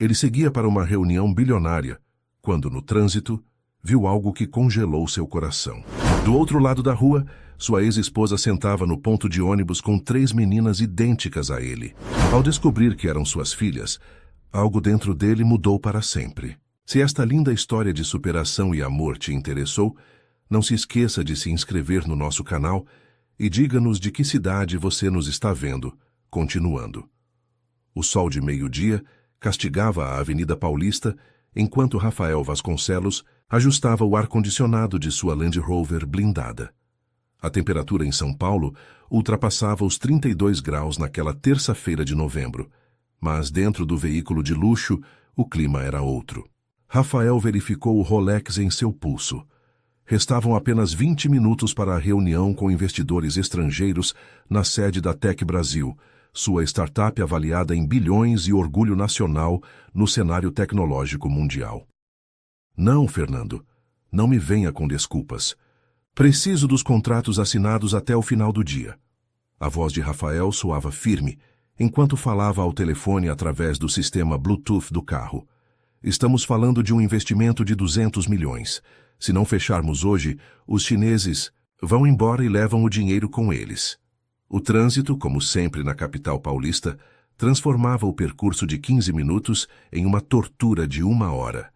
Ele seguia para uma reunião bilionária, quando, no trânsito, viu algo que congelou seu coração. Do outro lado da rua, sua ex-esposa sentava no ponto de ônibus com 3 meninas idênticas a ele. Ao descobrir que eram suas filhas, algo dentro dele mudou para sempre. Se esta linda história de superação e amor te interessou, não se esqueça de se inscrever no nosso canal e diga-nos de que cidade você nos está vendo, continuando. O sol de meio-dia castigava a Avenida Paulista, enquanto Rafael Vasconcelos ajustava o ar-condicionado de sua Land Rover blindada. A temperatura em São Paulo ultrapassava os 32 graus naquela terça-feira de novembro, mas dentro do veículo de luxo o clima era outro. Rafael verificou o Rolex em seu pulso. Restavam apenas 20 minutos para a reunião com investidores estrangeiros na sede da Tech Brasil, sua startup avaliada em bilhões e orgulho nacional no cenário tecnológico mundial. Não, Fernando, não me venha com desculpas. Preciso dos contratos assinados até o final do dia. A voz de Rafael soava firme, enquanto falava ao telefone através do sistema Bluetooth do carro. Estamos falando de um investimento de 200 milhões. Se não fecharmos hoje, os chineses vão embora e levam o dinheiro com eles. O trânsito, como sempre na capital paulista, transformava o percurso de 15 minutos em uma tortura de 1 hora.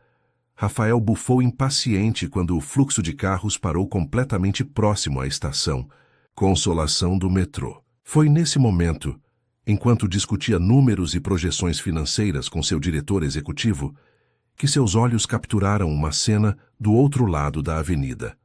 Rafael bufou impaciente quando o fluxo de carros parou completamente próximo à estação Consolação do metrô. Foi nesse momento, enquanto discutia números e projeções financeiras com seu diretor executivo, que seus olhos capturaram uma cena do outro lado da avenida.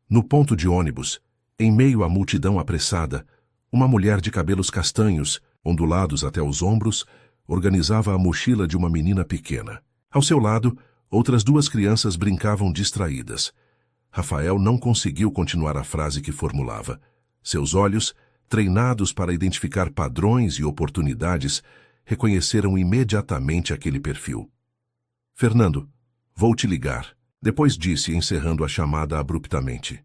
No ponto de ônibus, em meio à multidão apressada, uma mulher de cabelos castanhos, ondulados até os ombros, organizava a mochila de uma menina pequena. Ao seu lado, outras 2 crianças brincavam distraídas. Rafael não conseguiu continuar a frase que formulava. Seus olhos, treinados para identificar padrões e oportunidades, reconheceram imediatamente aquele perfil. Fernando, vou te ligar, depois disse, encerrando a chamada abruptamente.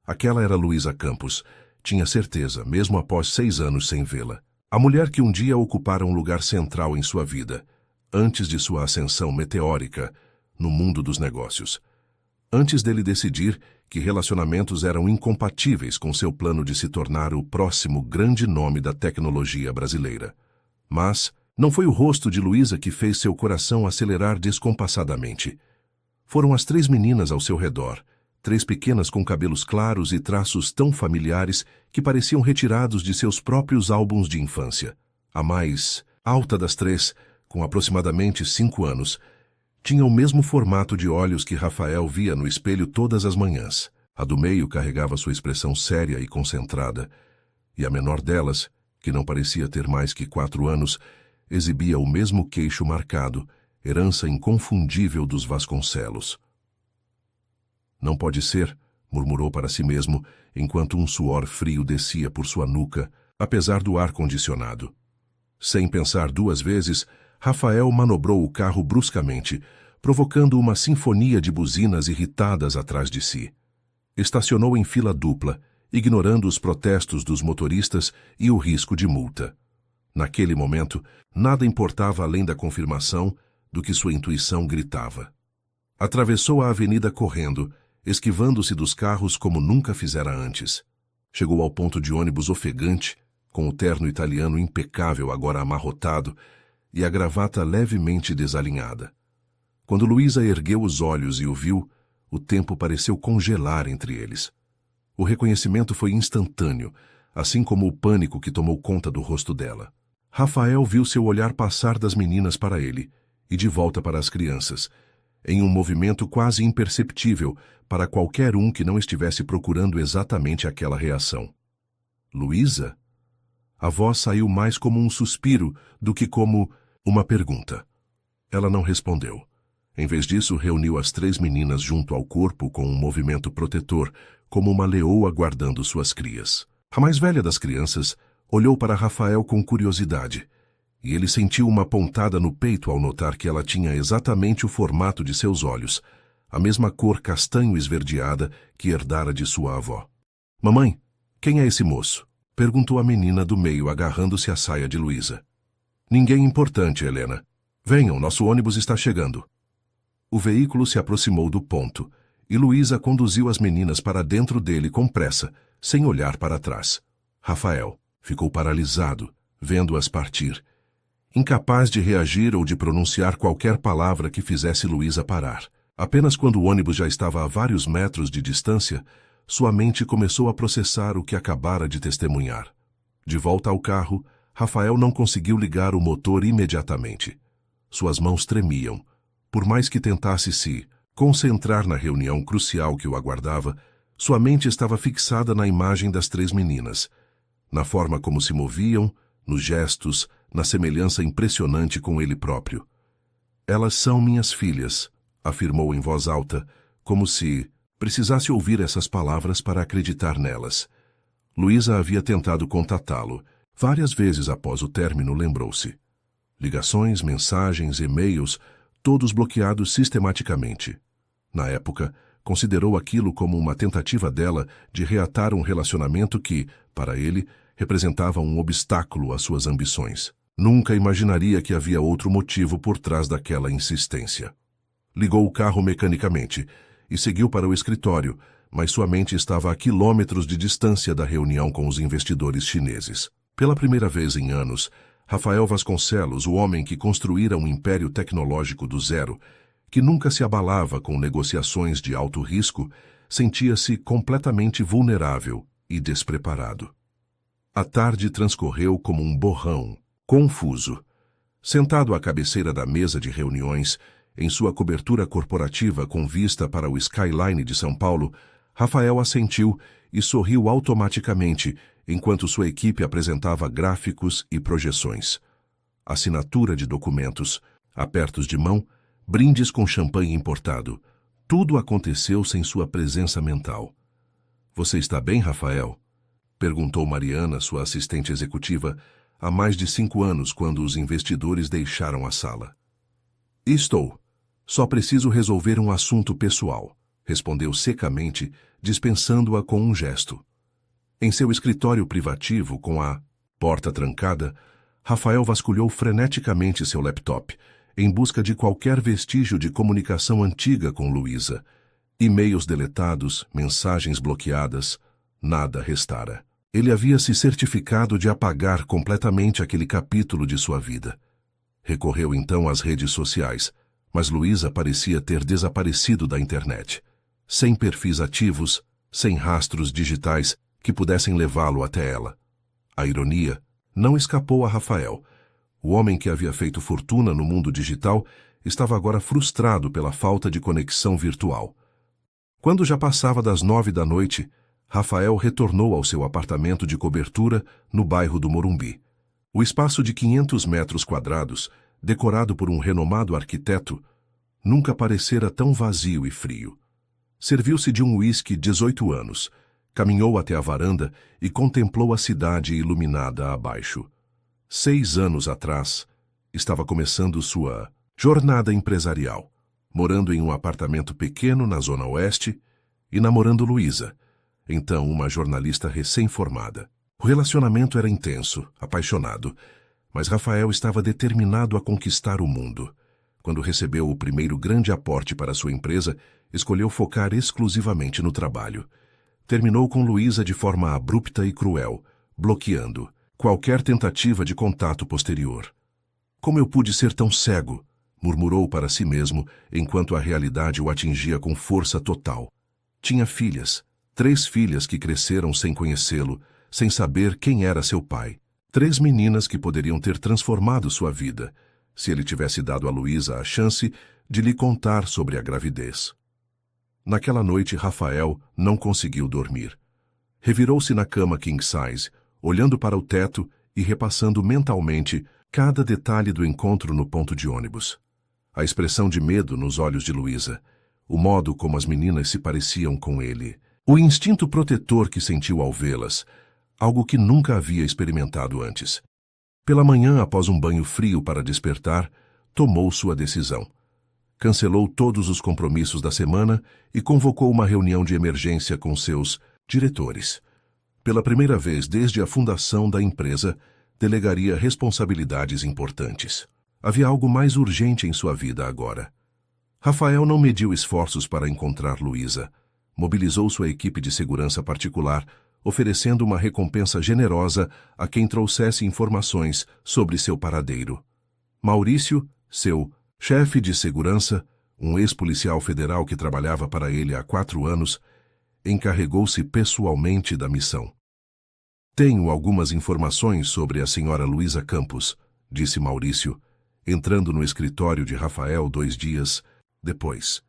Aquela era Luísa Campos, tinha certeza, mesmo após 6 anos sem vê-la. A mulher que um dia ocupara um lugar central em sua vida, antes de sua ascensão meteórica no mundo dos negócios. Antes dele decidir que relacionamentos eram incompatíveis com seu plano de se tornar o próximo grande nome da tecnologia brasileira. Mas não foi o rosto de Luísa que fez seu coração acelerar descompassadamente. Foram as 3 meninas ao seu redor, 3 pequenas com cabelos claros e traços tão familiares que pareciam retirados de seus próprios álbuns de infância. A mais alta das 3, com aproximadamente 5 anos, tinha o mesmo formato de olhos que Rafael via no espelho todas as manhãs. A do meio carregava sua expressão séria e concentrada, e a menor delas, que não parecia ter mais que 4 anos, exibia o mesmo queixo marcado, herança inconfundível dos Vasconcelos. Não pode ser, murmurou para si mesmo, enquanto um suor frio descia por sua nuca, apesar do ar-condicionado. Sem pensar 2 vezes, Rafael manobrou o carro bruscamente, provocando uma sinfonia de buzinas irritadas atrás de si. Estacionou em fila dupla, ignorando os protestos dos motoristas e o risco de multa. Naquele momento, nada importava além da confirmação do que sua intuição gritava. Atravessou a avenida correndo, esquivando-se dos carros como nunca fizera antes. Chegou ao ponto de ônibus ofegante, com o terno italiano impecável agora amarrotado e a gravata levemente desalinhada. Quando Luísa ergueu os olhos e o viu, o tempo pareceu congelar entre eles. O reconhecimento foi instantâneo, assim como o pânico que tomou conta do rosto dela. Rafael viu seu olhar passar das meninas para ele e de volta para as crianças, em um movimento quase imperceptível para qualquer um que não estivesse procurando exatamente aquela reação. Luísa? A voz saiu mais como um suspiro do que como uma pergunta. Ela não respondeu. Em vez disso, reuniu as 3 meninas junto ao corpo com um movimento protetor, como uma leoa guardando suas crias. A mais velha das crianças olhou para Rafael com curiosidade, e ele sentiu uma pontada no peito ao notar que ela tinha exatamente o formato de seus olhos, a mesma cor castanho esverdeada que herdara de sua avó. Mamãe, quem é esse moço? Perguntou a menina do meio, agarrando-se à saia de Luísa. Ninguém importante, Helena. Venham, nosso ônibus está chegando. O veículo se aproximou do ponto, e Luísa conduziu as meninas para dentro dele com pressa, sem olhar para trás. Rafael ficou paralisado, vendo-as partir, incapaz de reagir ou de pronunciar qualquer palavra que fizesse Luísa parar. Apenas quando o ônibus já estava a vários metros de distância, sua mente começou a processar o que acabara de testemunhar. De volta ao carro, Rafael não conseguiu ligar o motor imediatamente. Suas mãos tremiam. Por mais que tentasse se concentrar na reunião crucial que o aguardava, sua mente estava fixada na imagem das 3 meninas, na forma como se moviam, nos gestos, na semelhança impressionante com ele próprio. Elas são minhas filhas, afirmou em voz alta, como se precisasse ouvir essas palavras para acreditar nelas. Luísa havia tentado contatá-lo. Várias vezes após o término, lembrou-se. Ligações, mensagens, e-mails, todos bloqueados sistematicamente. Na época, considerou aquilo como uma tentativa dela de reatar um relacionamento que, para ele, representava um obstáculo às suas ambições. Nunca imaginaria que havia outro motivo por trás daquela insistência. Ligou o carro mecanicamente e seguiu para o escritório, mas sua mente estava a quilômetros de distância da reunião com os investidores chineses. Pela primeira vez em anos, Rafael Vasconcelos, o homem que construíra um império tecnológico do zero, que nunca se abalava com negociações de alto risco, sentia-se completamente vulnerável e despreparado. A tarde transcorreu como um borrão, confuso. Sentado à cabeceira da mesa de reuniões, em sua cobertura corporativa com vista para o skyline de São Paulo, Rafael assentiu e sorriu automaticamente enquanto sua equipe apresentava gráficos e projeções. Assinatura de documentos, apertos de mão, brindes com champanhe importado. Tudo aconteceu sem sua presença mental. "Você está bem, Rafael?" perguntou Mariana, sua assistente executiva, há mais de 5 anos, quando os investidores deixaram a sala. "Estou. Só preciso resolver um assunto pessoal", respondeu secamente, dispensando-a com um gesto. Em seu escritório privativo, com a porta trancada, Rafael vasculhou freneticamente seu laptop, em busca de qualquer vestígio de comunicação antiga com Luísa. E-mails deletados, mensagens bloqueadas, nada restara. Ele havia se certificado de apagar completamente aquele capítulo de sua vida. Recorreu então às redes sociais, mas Luísa parecia ter desaparecido da internet, sem perfis ativos, sem rastros digitais que pudessem levá-lo até ela. A ironia não escapou a Rafael. O homem que havia feito fortuna no mundo digital estava agora frustrado pela falta de conexão virtual. Quando já passava das 9 da noite, Rafael retornou ao seu apartamento de cobertura no bairro do Morumbi. O espaço de 500 metros quadrados, decorado por um renomado arquiteto, nunca parecera tão vazio e frio. Serviu-se de um uísque 18 anos, caminhou até a varanda e contemplou a cidade iluminada abaixo. 6 anos atrás, estava começando sua jornada empresarial, morando em um apartamento pequeno na Zona Oeste e namorando Luísa, então uma jornalista recém-formada. O relacionamento era intenso, apaixonado, mas Rafael estava determinado a conquistar o mundo. Quando recebeu o primeiro grande aporte para sua empresa, escolheu focar exclusivamente no trabalho. Terminou com Luísa de forma abrupta e cruel, bloqueando qualquer tentativa de contato posterior. "Como eu pude ser tão cego?", murmurou para si mesmo, enquanto a realidade o atingia com força total. Tinha filhas, 3 filhas que cresceram sem conhecê-lo, sem saber quem era seu pai. 3 meninas que poderiam ter transformado sua vida, se ele tivesse dado a Luísa a chance de lhe contar sobre a gravidez. Naquela noite, Rafael não conseguiu dormir. Revirou-se na cama king size, olhando para o teto e repassando mentalmente cada detalhe do encontro no ponto de ônibus. A expressão de medo nos olhos de Luísa, o modo como as meninas se pareciam com ele, o instinto protetor que sentiu ao vê-las, algo que nunca havia experimentado antes. Pela manhã, após um banho frio para despertar, tomou sua decisão. Cancelou todos os compromissos da semana e convocou uma reunião de emergência com seus diretores. Pela primeira vez desde a fundação da empresa, delegaria responsabilidades importantes. Havia algo mais urgente em sua vida agora. Rafael não mediu esforços para encontrar Luísa. Mobilizou sua equipe de segurança particular, oferecendo uma recompensa generosa a quem trouxesse informações sobre seu paradeiro. Maurício, seu chefe de segurança, um ex-policial federal que trabalhava para ele há 4 anos, encarregou-se pessoalmente da missão. Tenho algumas informações sobre a senhora Luísa Campos, disse Maurício, entrando no escritório de Rafael 2 dias depois.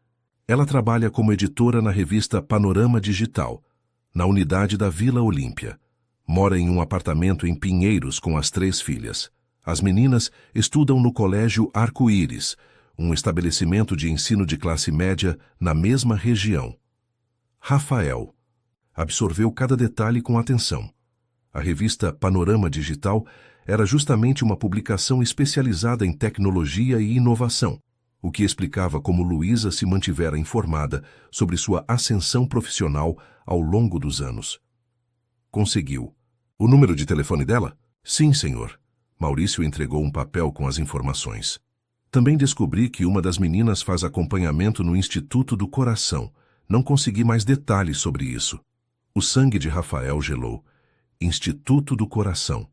Ela trabalha como editora na revista Panorama Digital, na unidade da Vila Olímpia. Mora em um apartamento em Pinheiros com as 3 filhas. As meninas estudam no Colégio Arco-Íris, um estabelecimento de ensino de classe média na mesma região. Rafael absorveu cada detalhe com atenção. A revista Panorama Digital era justamente uma publicação especializada em tecnologia e inovação, o que explicava como Luísa se mantivera informada sobre sua ascensão profissional ao longo dos anos. Conseguiu. O número de telefone dela? Sim, senhor. Maurício entregou um papel com as informações. Também descobri que uma das meninas faz acompanhamento no Instituto do Coração. Não consegui mais detalhes sobre isso. O sangue de Rafael gelou. Instituto do Coração.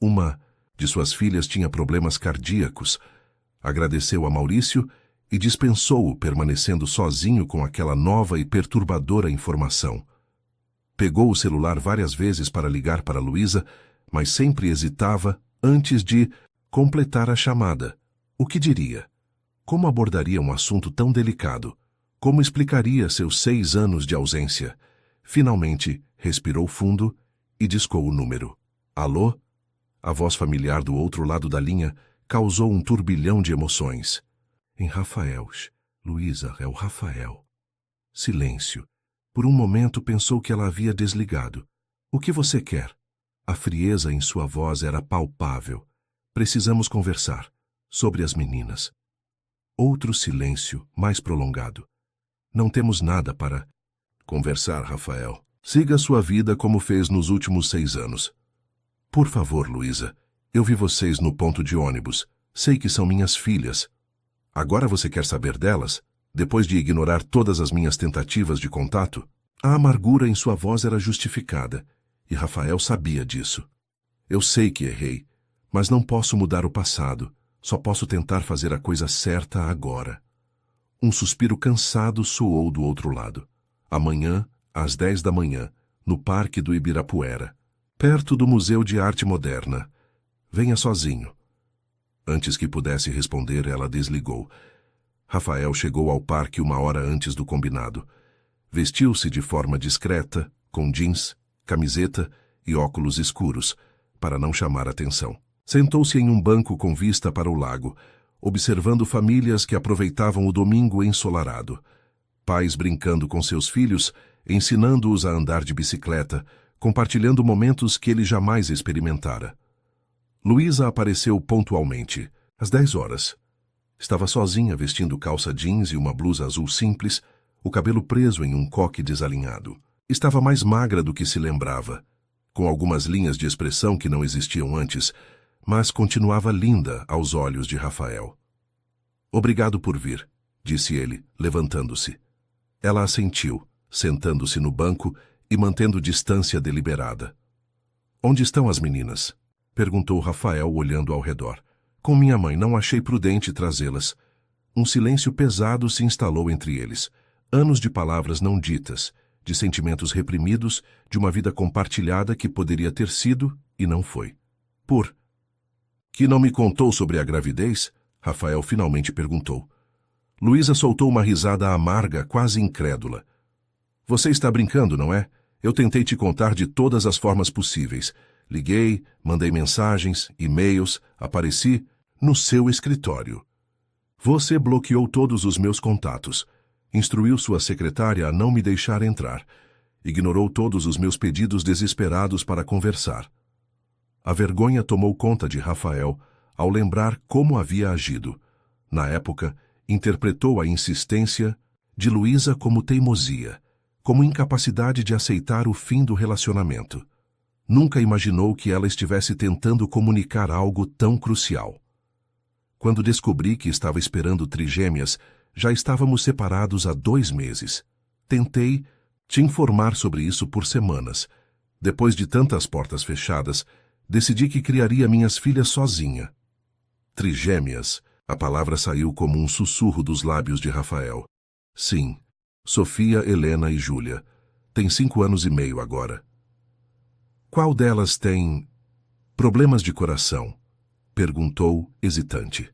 Uma de suas filhas tinha problemas cardíacos. Agradeceu a Maurício e dispensou-o, permanecendo sozinho com aquela nova e perturbadora informação. Pegou o celular várias vezes para ligar para Luísa, mas sempre hesitava antes de completar a chamada. O que diria? Como abordaria um assunto tão delicado? Como explicaria seus 6 anos de ausência? Finalmente, respirou fundo e discou o número. Alô? A voz familiar do outro lado da linha causou um turbilhão de emoções. Em Rafael. Luísa, é o Rafael. Silêncio. Por um momento pensou que ela havia desligado. O que você quer? A frieza em sua voz era palpável. Precisamos conversar. Sobre as meninas. Outro silêncio, mais prolongado. Não temos nada para conversar, Rafael. Siga sua vida como fez nos últimos 6 anos. Por favor, Luísa. Eu vi vocês no ponto de ônibus. Sei que são minhas filhas. Agora você quer saber delas? Depois de ignorar todas as minhas tentativas de contato? A amargura em sua voz era justificada, e Rafael sabia disso. Eu sei que errei, mas não posso mudar o passado. Só posso tentar fazer a coisa certa agora. Um suspiro cansado soou do outro lado. Amanhã, às 10 da manhã, no Parque do Ibirapuera, perto do Museu de Arte Moderna. Venha sozinho. Antes que pudesse responder, ela desligou. Rafael chegou ao parque 1 hora antes do combinado. Vestiu-se de forma discreta, com jeans, camiseta e óculos escuros, para não chamar atenção. Sentou-se em um banco com vista para o lago, observando famílias que aproveitavam o domingo ensolarado. Pais brincando com seus filhos, ensinando-os a andar de bicicleta, compartilhando momentos que ele jamais experimentara. Luísa apareceu pontualmente, às 10 horas. Estava sozinha, vestindo calça jeans e uma blusa azul simples, o cabelo preso em um coque desalinhado. Estava mais magra do que se lembrava, com algumas linhas de expressão que não existiam antes, mas continuava linda aos olhos de Rafael. Obrigado por vir, disse ele, levantando-se. Ela assentiu, sentando-se no banco e mantendo distância deliberada. Onde estão as meninas? Perguntou Rafael, olhando ao redor. Com minha mãe, não achei prudente trazê-las. Um silêncio pesado se instalou entre eles. Anos de palavras não ditas, de sentimentos reprimidos, de uma vida compartilhada que poderia ter sido e não foi. Por que não me contou sobre a gravidez? Rafael finalmente perguntou. Luísa soltou uma risada amarga, quase incrédula. Você está brincando, não é? Eu tentei te contar de todas as formas possíveis. Liguei, mandei mensagens, e-mails, apareci no seu escritório. Você bloqueou todos os meus contatos. Instruiu sua secretária a não me deixar entrar. Ignorou todos os meus pedidos desesperados para conversar. A vergonha tomou conta de Rafael ao lembrar como havia agido. Na época, interpretou a insistência de Luísa como teimosia, como incapacidade de aceitar o fim do relacionamento. Nunca imaginou que ela estivesse tentando comunicar algo tão crucial. Quando descobri que estava esperando trigêmeas, já estávamos separados há 2 meses. Tentei te informar sobre isso por semanas. Depois de tantas portas fechadas, decidi que criaria minhas filhas sozinha. Trigêmeas. A palavra saiu como um sussurro dos lábios de Rafael. Sim, Sofia, Helena e Júlia. Tem 5 anos e meio agora. Qual delas tem problemas de coração? Perguntou, hesitante.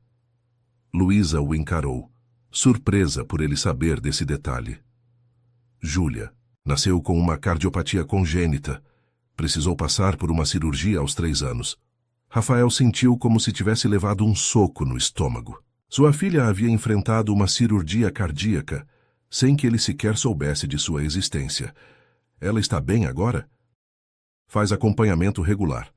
Luísa o encarou, surpresa por ele saber desse detalhe. Júlia nasceu com uma cardiopatia congênita. Precisou passar por uma cirurgia aos 3 anos. Rafael sentiu como se tivesse levado um soco no estômago. Sua filha havia enfrentado uma cirurgia cardíaca, sem que ele sequer soubesse de sua existência. Ela está bem agora? Faz acompanhamento regular.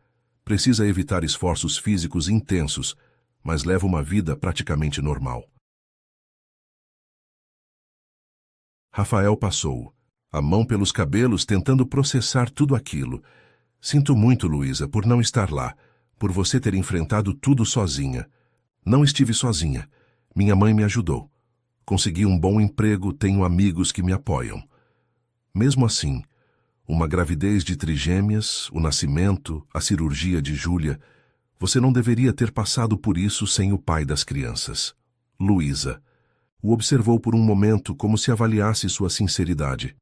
Precisa evitar esforços físicos intensos, mas leva uma vida praticamente normal. Rafael passou, a mão pelos cabelos, tentando processar tudo aquilo. Sinto muito, Luísa, por não estar lá, por você ter enfrentado tudo sozinha. Não estive sozinha. Minha mãe me ajudou. Consegui um bom emprego, tenho amigos que me apoiam. Mesmo assim, uma gravidez de trigêmeas, o nascimento, a cirurgia de Júlia, você não deveria ter passado por isso sem o pai das crianças. Luísa o observou por um momento como se avaliasse sua sinceridade.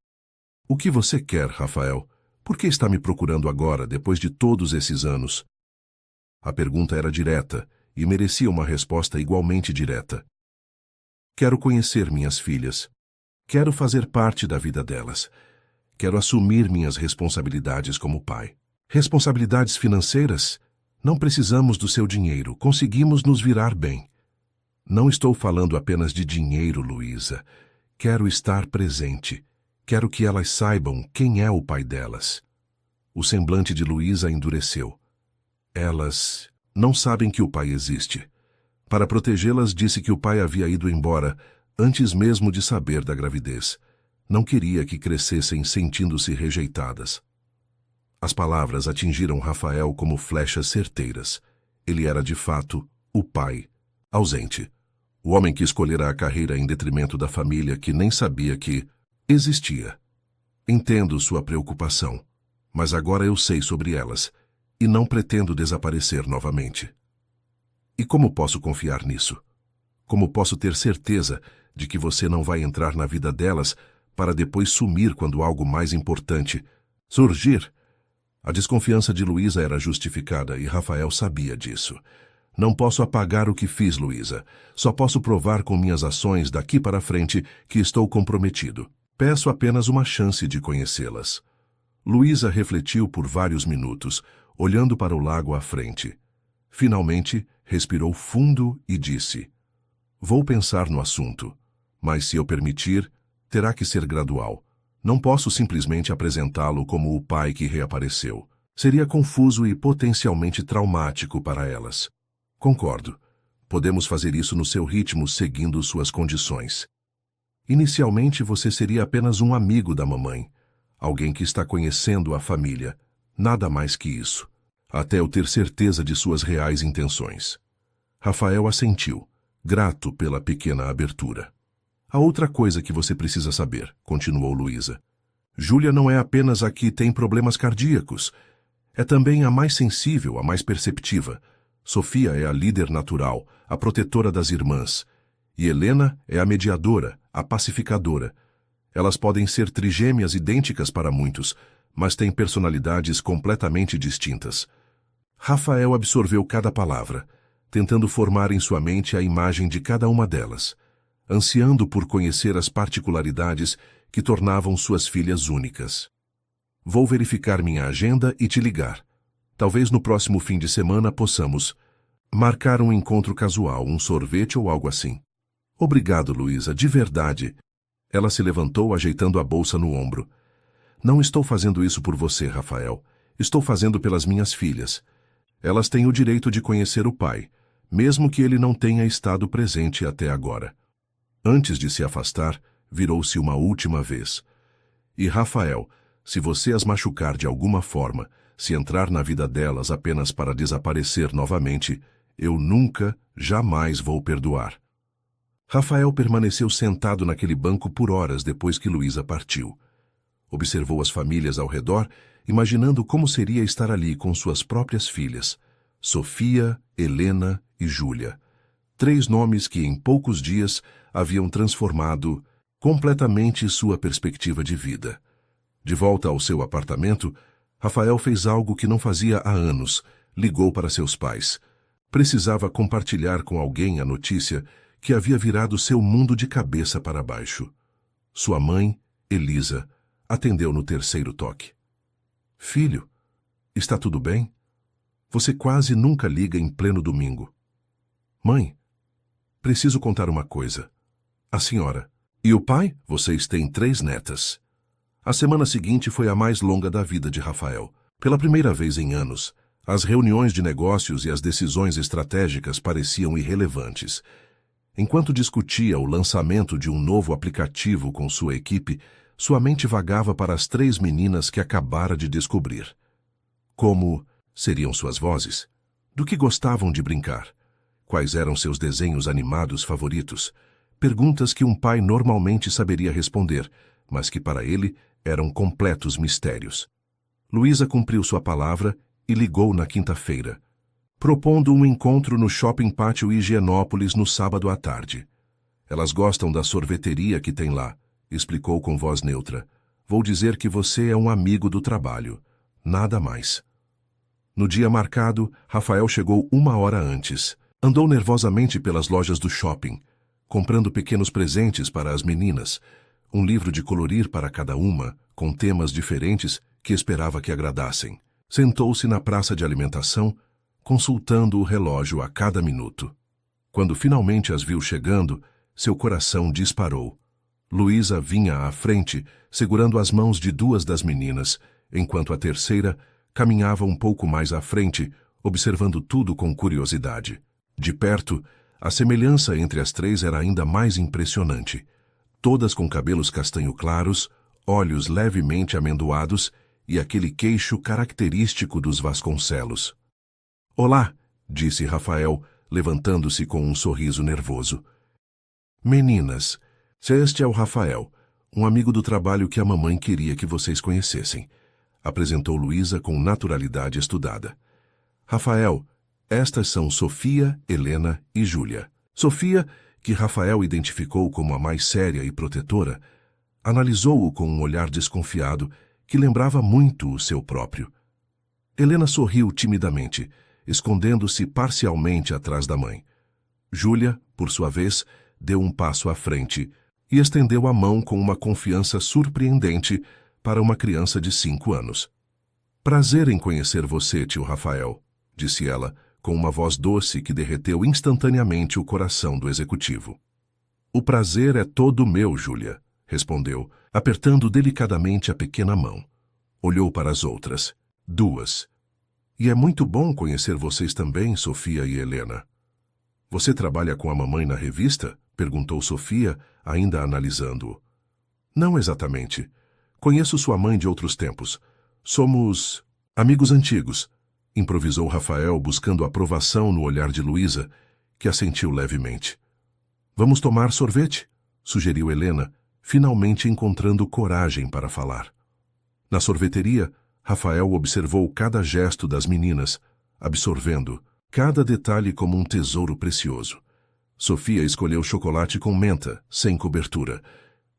O que você quer, Rafael? Por que está me procurando agora, depois de todos esses anos? A pergunta era direta e merecia uma resposta igualmente direta. Quero conhecer minhas filhas. Quero fazer parte da vida delas. Quero assumir minhas responsabilidades como pai. Responsabilidades financeiras? Não precisamos do seu dinheiro. Conseguimos nos virar bem. Não estou falando apenas de dinheiro, Luísa. Quero estar presente. Quero que elas saibam quem é o pai delas. O semblante de Luísa endureceu. Elas não sabem que o pai existe. Para protegê-las, disse que o pai havia ido embora antes mesmo de saber da gravidez. Não queria que crescessem sentindo-se rejeitadas. As palavras atingiram Rafael como flechas certeiras. Ele era, de fato, o pai, ausente. O homem que escolhera a carreira em detrimento da família que nem sabia que existia. Entendo sua preocupação, mas agora eu sei sobre elas e não pretendo desaparecer novamente. E como posso confiar nisso? Como posso ter certeza de que você não vai entrar na vida delas para depois sumir quando algo mais importante surgir? A desconfiança de Luísa era justificada e Rafael sabia disso. Não posso apagar o que fiz, Luísa. Só posso provar com minhas ações daqui para frente que estou comprometido. Peço apenas uma chance de conhecê-las. Luísa refletiu por vários minutos, olhando para o lago à frente. Finalmente, respirou fundo e disse: Vou pensar no assunto, mas se eu permitir, terá que ser gradual. Não posso simplesmente apresentá-lo como o pai que reapareceu. Seria confuso e potencialmente traumático para elas. Concordo. Podemos fazer isso no seu ritmo, seguindo suas condições. Inicialmente, você seria apenas um amigo da mamãe, alguém que está conhecendo a família. Nada mais que isso, até eu ter certeza de suas reais intenções. Rafael assentiu, grato pela pequena abertura. A outra coisa que você precisa saber, continuou Luísa. Júlia não é apenas a que tem problemas cardíacos. É também a mais sensível, a mais perceptiva. Sofia é a líder natural, a protetora das irmãs. E Helena é a mediadora, a pacificadora. Elas podem ser trigêmeas idênticas para muitos, mas têm personalidades completamente distintas. Rafael absorveu cada palavra, tentando formar em sua mente a imagem de cada uma delas, ansiando por conhecer as particularidades que tornavam suas filhas únicas. Vou verificar minha agenda e te ligar. Talvez no próximo fim de semana possamos marcar um encontro casual, um sorvete ou algo assim. Obrigado, Luísa, de verdade. Ela se levantou, ajeitando a bolsa no ombro. Não estou fazendo isso por você, Rafael. Estou fazendo pelas minhas filhas. Elas têm o direito de conhecer o pai, mesmo que ele não tenha estado presente até agora. Antes de se afastar, virou-se uma última vez. E, Rafael, se você as machucar de alguma forma, se entrar na vida delas apenas para desaparecer novamente, eu nunca, jamais vou perdoar. Rafael permaneceu sentado naquele banco por horas depois que Luísa partiu. Observou as famílias ao redor, imaginando como seria estar ali com suas próprias filhas, Sofia, Helena e Júlia. 3 nomes que em poucos dias haviam transformado completamente sua perspectiva de vida. De volta ao seu apartamento, Rafael fez algo que não fazia há anos. Ligou para seus pais. Precisava compartilhar com alguém a notícia que havia virado seu mundo de cabeça para baixo. Sua mãe, Elisa, atendeu no 3º toque. Filho, está tudo bem? Você quase nunca liga em pleno domingo. Mãe, preciso contar uma coisa. A senhora. E o pai? Vocês têm 3 netas. A semana seguinte foi a mais longa da vida de Rafael. Pela primeira vez em anos, as reuniões de negócios e as decisões estratégicas pareciam irrelevantes. Enquanto discutia o lançamento de um novo aplicativo com sua equipe, sua mente vagava para as 3 meninas que acabara de descobrir. Como seriam suas vozes? Do que gostavam de brincar? Quais eram seus desenhos animados favoritos? Perguntas que um pai normalmente saberia responder, mas que para ele eram completos mistérios. Luísa cumpriu sua palavra e ligou na quinta-feira, propondo um encontro no Shopping Pátio Higienópolis no sábado à tarde. Elas gostam da sorveteria que tem lá, explicou com voz neutra. Vou dizer que você é um amigo do trabalho. Nada mais. No dia marcado, Rafael chegou 1 hora antes. Andou nervosamente pelas lojas do shopping, comprando pequenos presentes para as meninas, um livro de colorir para cada uma, com temas diferentes que esperava que agradassem. Sentou-se na praça de alimentação, consultando o relógio a cada minuto. Quando finalmente as viu chegando, seu coração disparou. Luísa vinha à frente, segurando as mãos de 2 das meninas, enquanto a terceira caminhava um pouco mais à frente, observando tudo com curiosidade. De perto, a semelhança entre as 3 era ainda mais impressionante. Todas com cabelos castanho claros, olhos levemente amendoados e aquele queixo característico dos Vasconcelos. Olá, disse Rafael, levantando-se com um sorriso nervoso. Meninas, este é o Rafael, um amigo do trabalho que a mamãe queria que vocês conhecessem, apresentou Luísa com naturalidade estudada. Rafael, estas são Sofia, Helena e Júlia. Sofia, que Rafael identificou como a mais séria e protetora, analisou-o com um olhar desconfiado que lembrava muito o seu próprio. Helena sorriu timidamente, escondendo-se parcialmente atrás da mãe. Júlia, por sua vez, deu um passo à frente e estendeu a mão com uma confiança surpreendente para uma criança de 5 anos. Prazer em conhecer você, tio Rafael, disse ela, com uma voz doce que derreteu instantaneamente o coração do executivo. O prazer é todo meu, Júlia, respondeu, apertando delicadamente a pequena mão. Olhou para as outras, 2. E é muito bom conhecer vocês também, Sofia e Helena. Você trabalha com a mamãe na revista? Perguntou Sofia, ainda analisando-o. Não exatamente. Conheço sua mãe de outros tempos. Somos amigos antigos, improvisou Rafael, buscando aprovação no olhar de Luísa, que assentiu levemente. Vamos tomar sorvete? Sugeriu Helena, finalmente encontrando coragem para falar. Na sorveteria, Rafael observou cada gesto das meninas, absorvendo cada detalhe como um tesouro precioso. Sofia escolheu chocolate com menta, sem cobertura.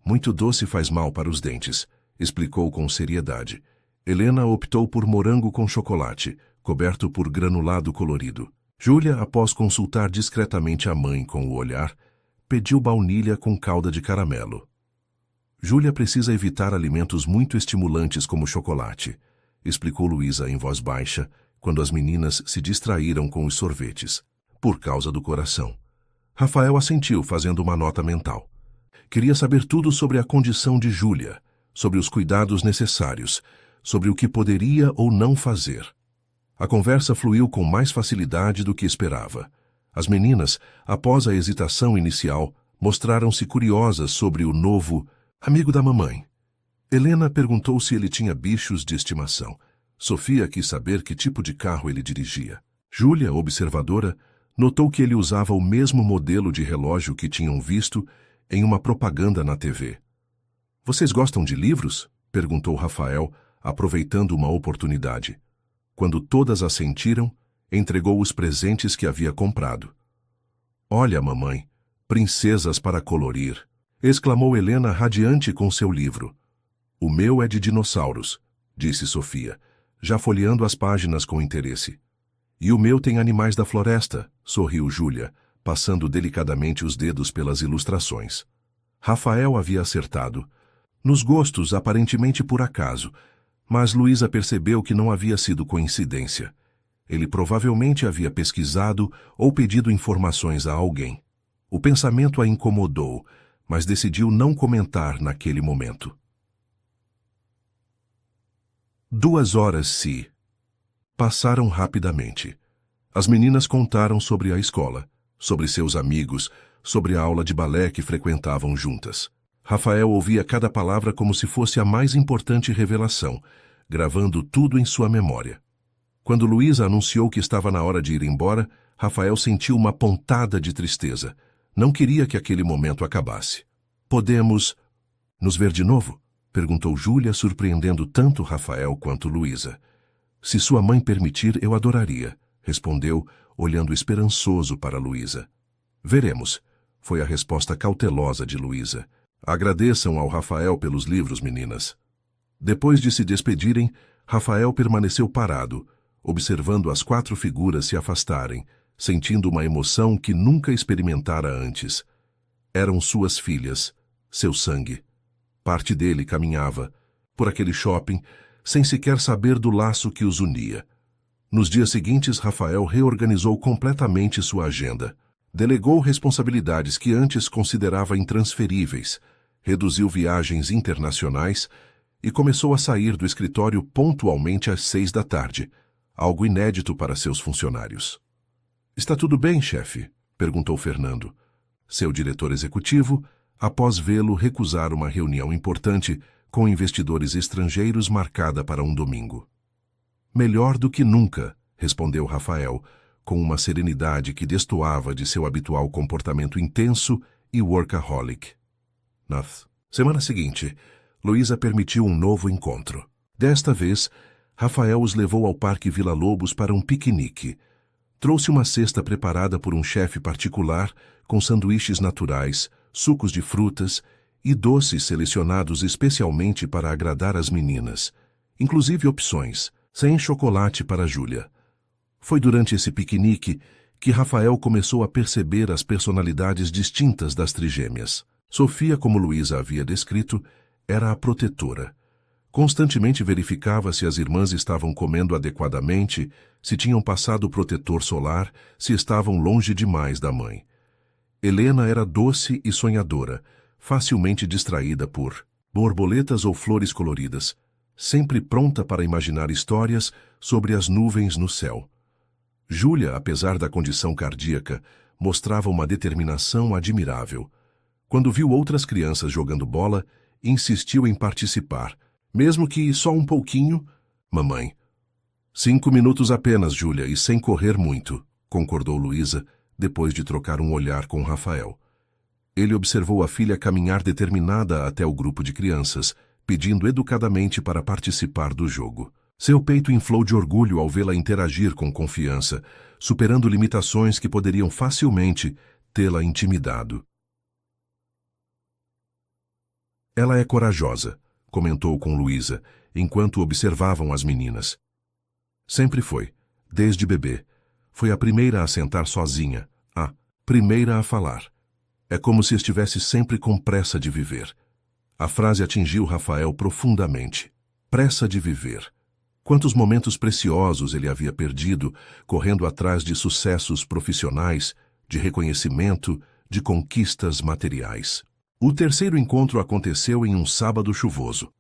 Muito doce faz mal para os dentes, explicou com seriedade. Helena optou por morango com chocolate, coberto por granulado colorido. Júlia, após consultar discretamente a mãe com o olhar, pediu baunilha com calda de caramelo. Júlia precisa evitar alimentos muito estimulantes como chocolate, explicou Luísa em voz baixa, quando as meninas se distraíram com os sorvetes, por causa do coração. Rafael assentiu, fazendo uma nota mental. Queria saber tudo sobre a condição de Júlia, sobre os cuidados necessários, sobre o que poderia ou não fazer. A conversa fluiu com mais facilidade do que esperava. As meninas, após a hesitação inicial, mostraram-se curiosas sobre o novo amigo da mamãe. Helena perguntou se ele tinha bichos de estimação. Sofia quis saber que tipo de carro ele dirigia. Júlia, observadora, Notou que ele usava o mesmo modelo de relógio que tinham visto em uma propaganda na TV. Vocês gostam de livros? Perguntou Rafael, aproveitando uma oportunidade. Quando todas assentiram, entregou os presentes que havia comprado. Olha, mamãe, princesas para colorir, exclamou Helena radiante com seu livro. O meu é de dinossauros, disse Sofia, já folheando as páginas com interesse. E o meu tem animais da floresta, sorriu Júlia, passando delicadamente os dedos pelas ilustrações. Rafael havia acertado, nos gostos aparentemente por acaso, mas Luísa percebeu que não havia sido coincidência. Ele provavelmente havia pesquisado ou pedido informações a alguém. O pensamento a incomodou, mas decidiu não comentar naquele momento. 2 horas se passaram rapidamente. As meninas contaram sobre a escola, sobre seus amigos, sobre a aula de balé que frequentavam juntas. Rafael ouvia cada palavra como se fosse a mais importante revelação, gravando tudo em sua memória. Quando Luísa anunciou que estava na hora de ir embora, Rafael sentiu uma pontada de tristeza. Não queria que aquele momento acabasse. Podemos nos ver de novo? Perguntou Júlia, surpreendendo tanto Rafael quanto Luísa. Se sua mãe permitir, eu adoraria, respondeu, olhando esperançoso para Luísa. Veremos, foi a resposta cautelosa de Luísa. Agradeçam ao Rafael pelos livros, meninas. Depois de se despedirem, Rafael permaneceu parado, observando as 4 figuras se afastarem, sentindo uma emoção que nunca experimentara antes. Eram suas filhas, seu sangue. Parte dele caminhava, por aquele shopping, sem sequer saber do laço que os unia. Nos dias seguintes, Rafael reorganizou completamente sua agenda. Delegou responsabilidades que antes considerava intransferíveis, reduziu viagens internacionais e começou a sair do escritório pontualmente às 6 da tarde, algo inédito para seus funcionários. Está tudo bem, chefe? Perguntou Fernando. Seu diretor executivo, após vê-lo recusar uma reunião importante com investidores estrangeiros marcada para um domingo. Melhor do que nunca, respondeu Rafael, com uma serenidade que destoava de seu habitual comportamento intenso e workaholic. Na semana seguinte, Luísa permitiu um novo encontro. Desta vez, Rafael os levou ao Parque Vila Lobos para um piquenique. Trouxe uma cesta preparada por um chefe particular com sanduíches naturais, sucos de frutas e doces selecionados especialmente para agradar as meninas, inclusive opções, sem chocolate para Júlia. Foi durante esse piquenique que Rafael começou a perceber as personalidades distintas das trigêmeas. Sofia, como Luísa havia descrito, era a protetora. Constantemente verificava se as irmãs estavam comendo adequadamente, se tinham passado o protetor solar, se estavam longe demais da mãe. Helena era doce e sonhadora, facilmente distraída por borboletas ou flores coloridas, sempre pronta para imaginar histórias sobre as nuvens no céu. Júlia, apesar da condição cardíaca, mostrava uma determinação admirável. Quando viu outras crianças jogando bola, insistiu em participar, mesmo que só um pouquinho. Mamãe. 5 minutos apenas, Júlia, e sem correr muito, concordou Luísa, depois de trocar um olhar com Rafael. Ele observou a filha caminhar determinada até o grupo de crianças, pedindo educadamente para participar do jogo. Seu peito inflou de orgulho ao vê-la interagir com confiança, superando limitações que poderiam facilmente tê-la intimidado. Ela é corajosa, comentou com Luísa, enquanto observavam as meninas. Sempre foi, desde bebê. Foi a primeira a sentar sozinha, a primeira a falar. É como se estivesse sempre com pressa de viver. A frase atingiu Rafael profundamente. Pressa de viver. Quantos momentos preciosos ele havia perdido, correndo atrás de sucessos profissionais, de reconhecimento, de conquistas materiais. O terceiro encontro aconteceu em um sábado chuvoso.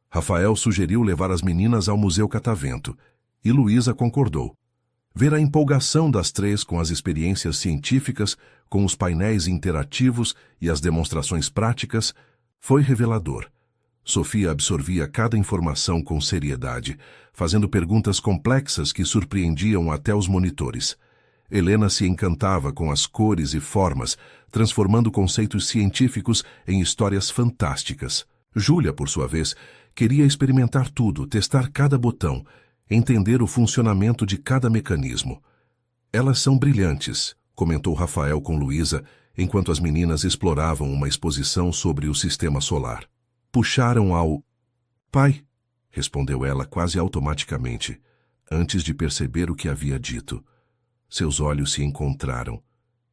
Rafael sugeriu levar as meninas ao Museu Catavento, e Luísa concordou. Ver a empolgação das 3 com as experiências científicas, com os painéis interativos e as demonstrações práticas, foi revelador. Sofia absorvia cada informação com seriedade, fazendo perguntas complexas que surpreendiam até os monitores. Helena se encantava com as cores e formas, transformando conceitos científicos em histórias fantásticas. Júlia, por sua vez, queria experimentar tudo, testar cada botão, entender o funcionamento de cada mecanismo. Elas são brilhantes, comentou Rafael com Luísa, enquanto as meninas exploravam uma exposição sobre o sistema solar. Puxaram ao... Pai, respondeu ela quase automaticamente, antes de perceber o que havia dito. Seus olhos se encontraram,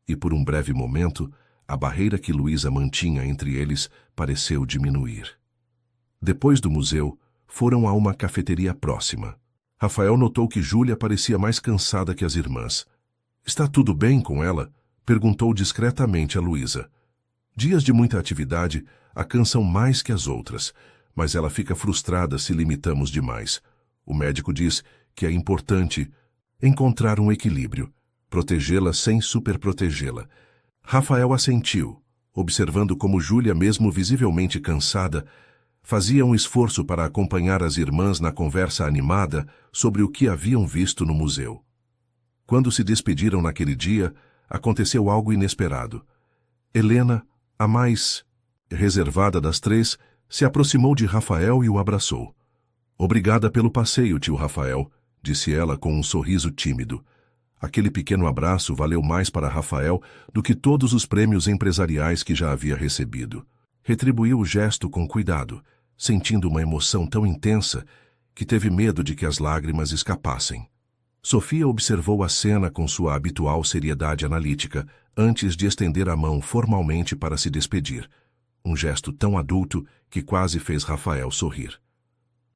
e por um breve momento, a barreira que Luísa mantinha entre eles pareceu diminuir. Depois do museu, foram a uma cafeteria próxima. Rafael notou que Júlia parecia mais cansada que as irmãs. Está tudo bem com ela? Perguntou discretamente a Luísa. Dias de muita atividade a cansam mais que as outras, mas ela fica frustrada se limitamos demais. O médico diz que é importante encontrar um equilíbrio, protegê-la sem superprotegê-la. Rafael assentiu, observando como Júlia, mesmo visivelmente cansada, fazia um esforço para acompanhar as irmãs na conversa animada sobre o que haviam visto no museu. Quando se despediram naquele dia, aconteceu algo inesperado. Helena, a mais reservada das três, se aproximou de Rafael e o abraçou. Obrigada pelo passeio, tio Rafael, disse ela com um sorriso tímido. Aquele pequeno abraço valeu mais para Rafael do que todos os prêmios empresariais que já havia recebido. Retribuiu o gesto com cuidado, sentindo uma emoção tão intensa que teve medo de que as lágrimas escapassem. Sofia observou a cena com sua habitual seriedade analítica, antes de estender a mão formalmente para se despedir. Um gesto tão adulto que quase fez Rafael sorrir.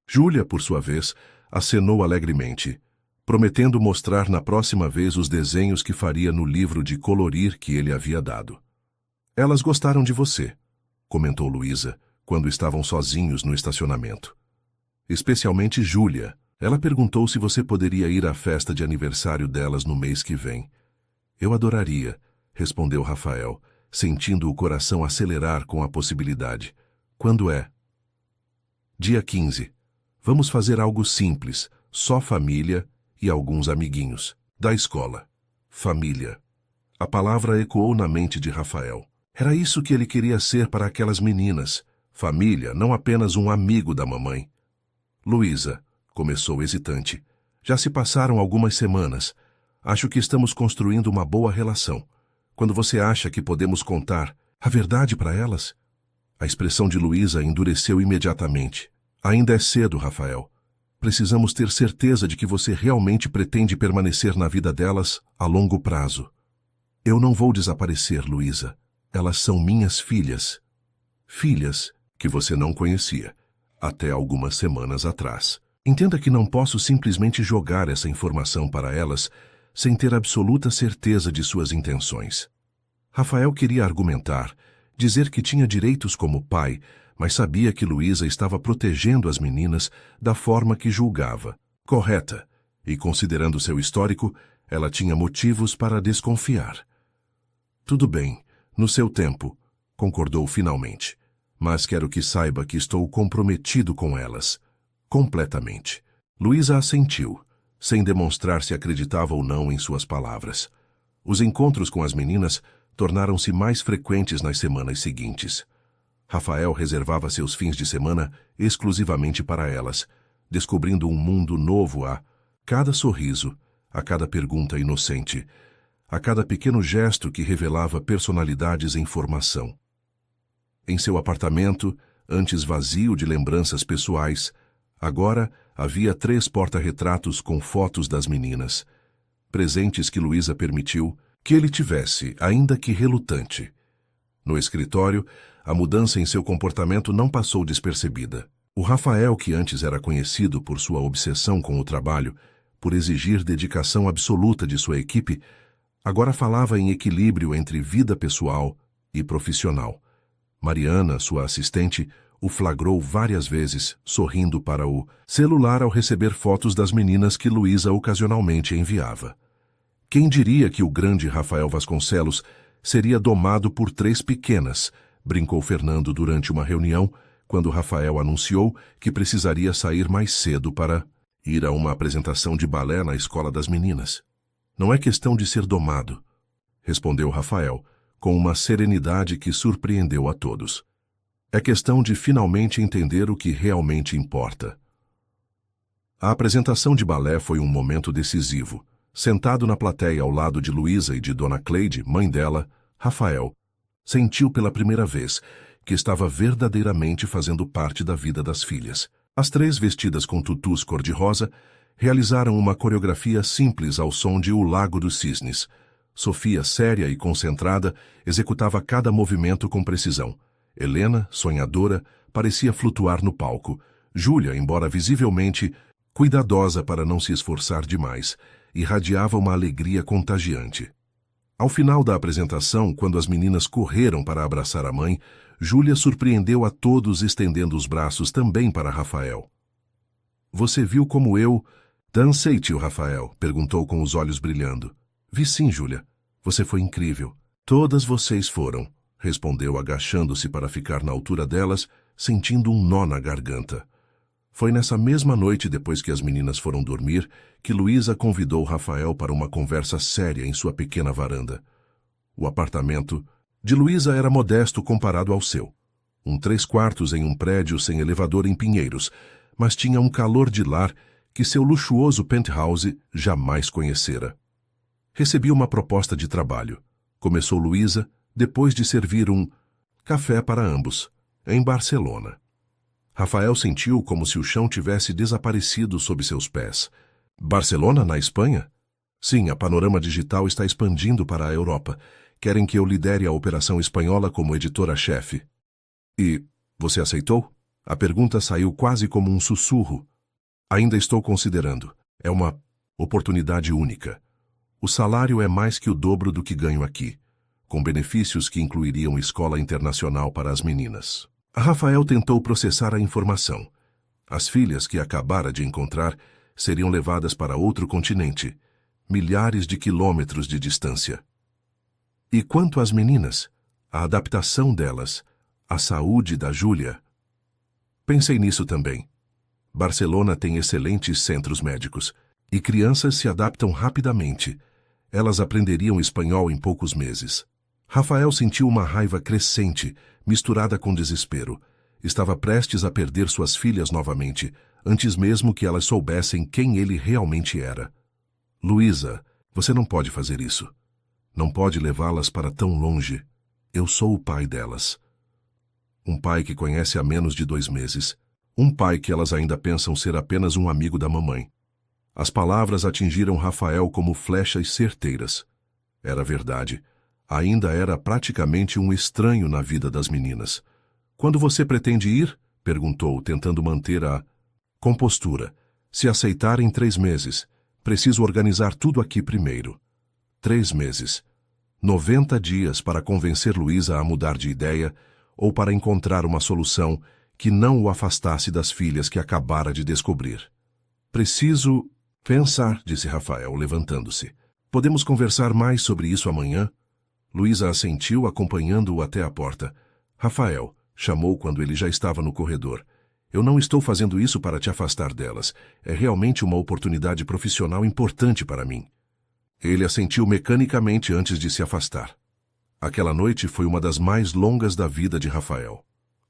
Júlia, por sua vez, acenou alegremente, prometendo mostrar na próxima vez os desenhos que faria no livro de colorir que ele havia dado. Elas gostaram de você, comentou Luísa, quando estavam sozinhos no estacionamento. Especialmente Júlia. Ela perguntou se você poderia ir à festa de aniversário delas no mês que vem. Eu adoraria, respondeu Rafael, sentindo o coração acelerar com a possibilidade. Quando é? Dia 15. Vamos fazer algo simples, só família e alguns amiguinhos. Da escola. Família. A palavra ecoou na mente de Rafael. Era isso que ele queria ser para aquelas meninas. Família, não apenas um amigo da mamãe. Luísa, começou hesitante. Já se passaram algumas semanas. Acho que estamos construindo uma boa relação. Quando você acha que podemos contar a verdade para elas? A expressão de Luísa endureceu imediatamente. Ainda é cedo, Rafael. Precisamos ter certeza de que você realmente pretende permanecer na vida delas a longo prazo. Eu não vou desaparecer, Luísa. Elas são minhas filhas. Filhas que você não conhecia, até algumas semanas atrás. Entenda que não posso simplesmente jogar essa informação para elas sem ter absoluta certeza de suas intenções. Rafael queria argumentar, dizer que tinha direitos como pai, mas sabia que Luísa estava protegendo as meninas da forma que julgava, correta, e considerando seu histórico, ela tinha motivos para desconfiar. Tudo bem, no seu tempo, concordou finalmente, mas quero que saiba que estou comprometido com elas. Completamente. Luísa assentiu, sem demonstrar se acreditava ou não em suas palavras. Os encontros com as meninas tornaram-se mais frequentes nas semanas seguintes. Rafael reservava seus fins de semana exclusivamente para elas, descobrindo um mundo novo a cada sorriso, a cada pergunta inocente, a cada pequeno gesto que revelava personalidades em formação. Em seu apartamento, antes vazio de lembranças pessoais, agora havia 3 porta-retratos com fotos das meninas, presentes que Luísa permitiu que ele tivesse, ainda que relutante. No escritório, a mudança em seu comportamento não passou despercebida. O Rafael, que antes era conhecido por sua obsessão com o trabalho, por exigir dedicação absoluta de sua equipe, agora falava em equilíbrio entre vida pessoal e profissional. Mariana, sua assistente, o flagrou várias vezes, sorrindo para o celular ao receber fotos das meninas que Luísa ocasionalmente enviava. Quem diria que o grande Rafael Vasconcelos seria domado por 3 pequenas, brincou Fernando durante uma reunião, quando Rafael anunciou que precisaria sair mais cedo para ir a uma apresentação de balé na escola das meninas. Não é questão de ser domado, respondeu Rafael, com uma serenidade que surpreendeu a todos. É questão de finalmente entender o que realmente importa. A apresentação de balé foi um momento decisivo. Sentado na plateia ao lado de Luísa e de Dona Cleide, mãe dela, Rafael sentiu pela primeira vez que estava verdadeiramente fazendo parte da vida das filhas. As três, vestidas com tutus cor-de-rosa, realizaram uma coreografia simples ao som de O Lago dos Cisnes. Sofia, séria e concentrada, executava cada movimento com precisão. Helena, sonhadora, parecia flutuar no palco. Júlia, embora visivelmente cuidadosa para não se esforçar demais, irradiava uma alegria contagiante. Ao final da apresentação, quando as meninas correram para abraçar a mãe, Júlia surpreendeu a todos estendendo os braços também para Rafael. Você viu como eu dancei, tio Rafael? Perguntou com os olhos brilhando. Vi sim, Júlia. Você foi incrível. Todas vocês foram, respondeu agachando-se para ficar na altura delas, sentindo um nó na garganta. Foi nessa mesma noite, depois que as meninas foram dormir, que Luísa convidou Rafael para uma conversa séria em sua pequena varanda. O apartamento de Luísa era modesto comparado ao seu. 3/4 em um prédio sem elevador em Pinheiros, mas tinha um calor de lar que seu luxuoso penthouse jamais conhecera. Recebi uma proposta de trabalho. Começou Luísa, depois de servir um café para ambos, em Barcelona. Rafael sentiu como se o chão tivesse desaparecido sob seus pés. Barcelona, na Espanha? Sim, a Panorama Digital está expandindo para a Europa. Querem que eu lidere a operação espanhola como editora-chefe. E você aceitou? A pergunta saiu quase como um sussurro. Ainda estou considerando. É uma oportunidade única. O salário é mais que o dobro do que ganho aqui, com benefícios que incluiriam escola internacional para as meninas. Rafael tentou processar a informação. As filhas que acabara de encontrar seriam levadas para outro continente, milhares de quilômetros de distância. E quanto às meninas, a adaptação delas, a saúde da Júlia? Pensei nisso também. Barcelona tem excelentes centros médicos, e crianças se adaptam rapidamente. Elas aprenderiam espanhol em poucos meses. Rafael sentiu uma raiva crescente, misturada com desespero. Estava prestes a perder suas filhas novamente, antes mesmo que elas soubessem quem ele realmente era. Luísa, você não pode fazer isso. Não pode levá-las para tão longe. Eu sou o pai delas. Um pai que conhece há menos de 2 meses. Um pai que elas ainda pensam ser apenas um amigo da mamãe. As palavras atingiram Rafael como flechas certeiras. Era verdade. Ainda era praticamente um estranho na vida das meninas. Quando você pretende ir? Perguntou, tentando manter a compostura. Se aceitar em 3 meses. Preciso organizar tudo aqui primeiro. 3 meses. 90 dias para convencer Luísa a mudar de ideia ou para encontrar uma solução que não o afastasse das filhas que acabara de descobrir. Preciso pensar, disse Rafael, levantando-se. Podemos conversar mais sobre isso amanhã? Luísa assentiu, acompanhando-o até a porta. Rafael, chamou quando ele já estava no corredor. Eu não estou fazendo isso para te afastar delas. É realmente uma oportunidade profissional importante para mim. Ele assentiu mecanicamente antes de se afastar. Aquela noite foi uma das mais longas da vida de Rafael.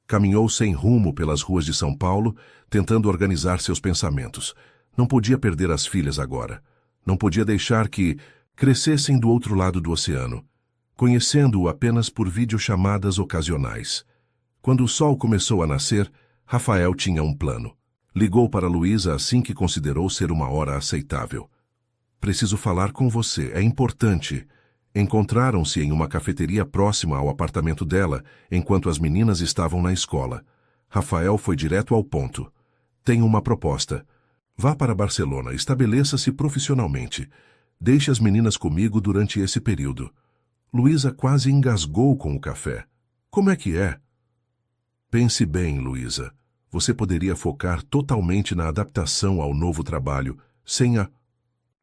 Caminhou sem rumo pelas ruas de São Paulo, tentando organizar seus pensamentos. Não podia perder as filhas agora. Não podia deixar que crescessem do outro lado do oceano, conhecendo-o apenas por videochamadas ocasionais. Quando o sol começou a nascer, Rafael tinha um plano. Ligou para Luísa assim que considerou ser uma hora aceitável. Preciso falar com você, é importante. Encontraram-se em uma cafeteria próxima ao apartamento dela, enquanto as meninas estavam na escola. Rafael foi direto ao ponto. Tenho uma proposta. Vá para Barcelona, estabeleça-se profissionalmente. Deixe as meninas comigo durante esse período. Luísa quase engasgou com o café. Como é que é? Pense bem, Luísa. Você poderia focar totalmente na adaptação ao novo trabalho, sem a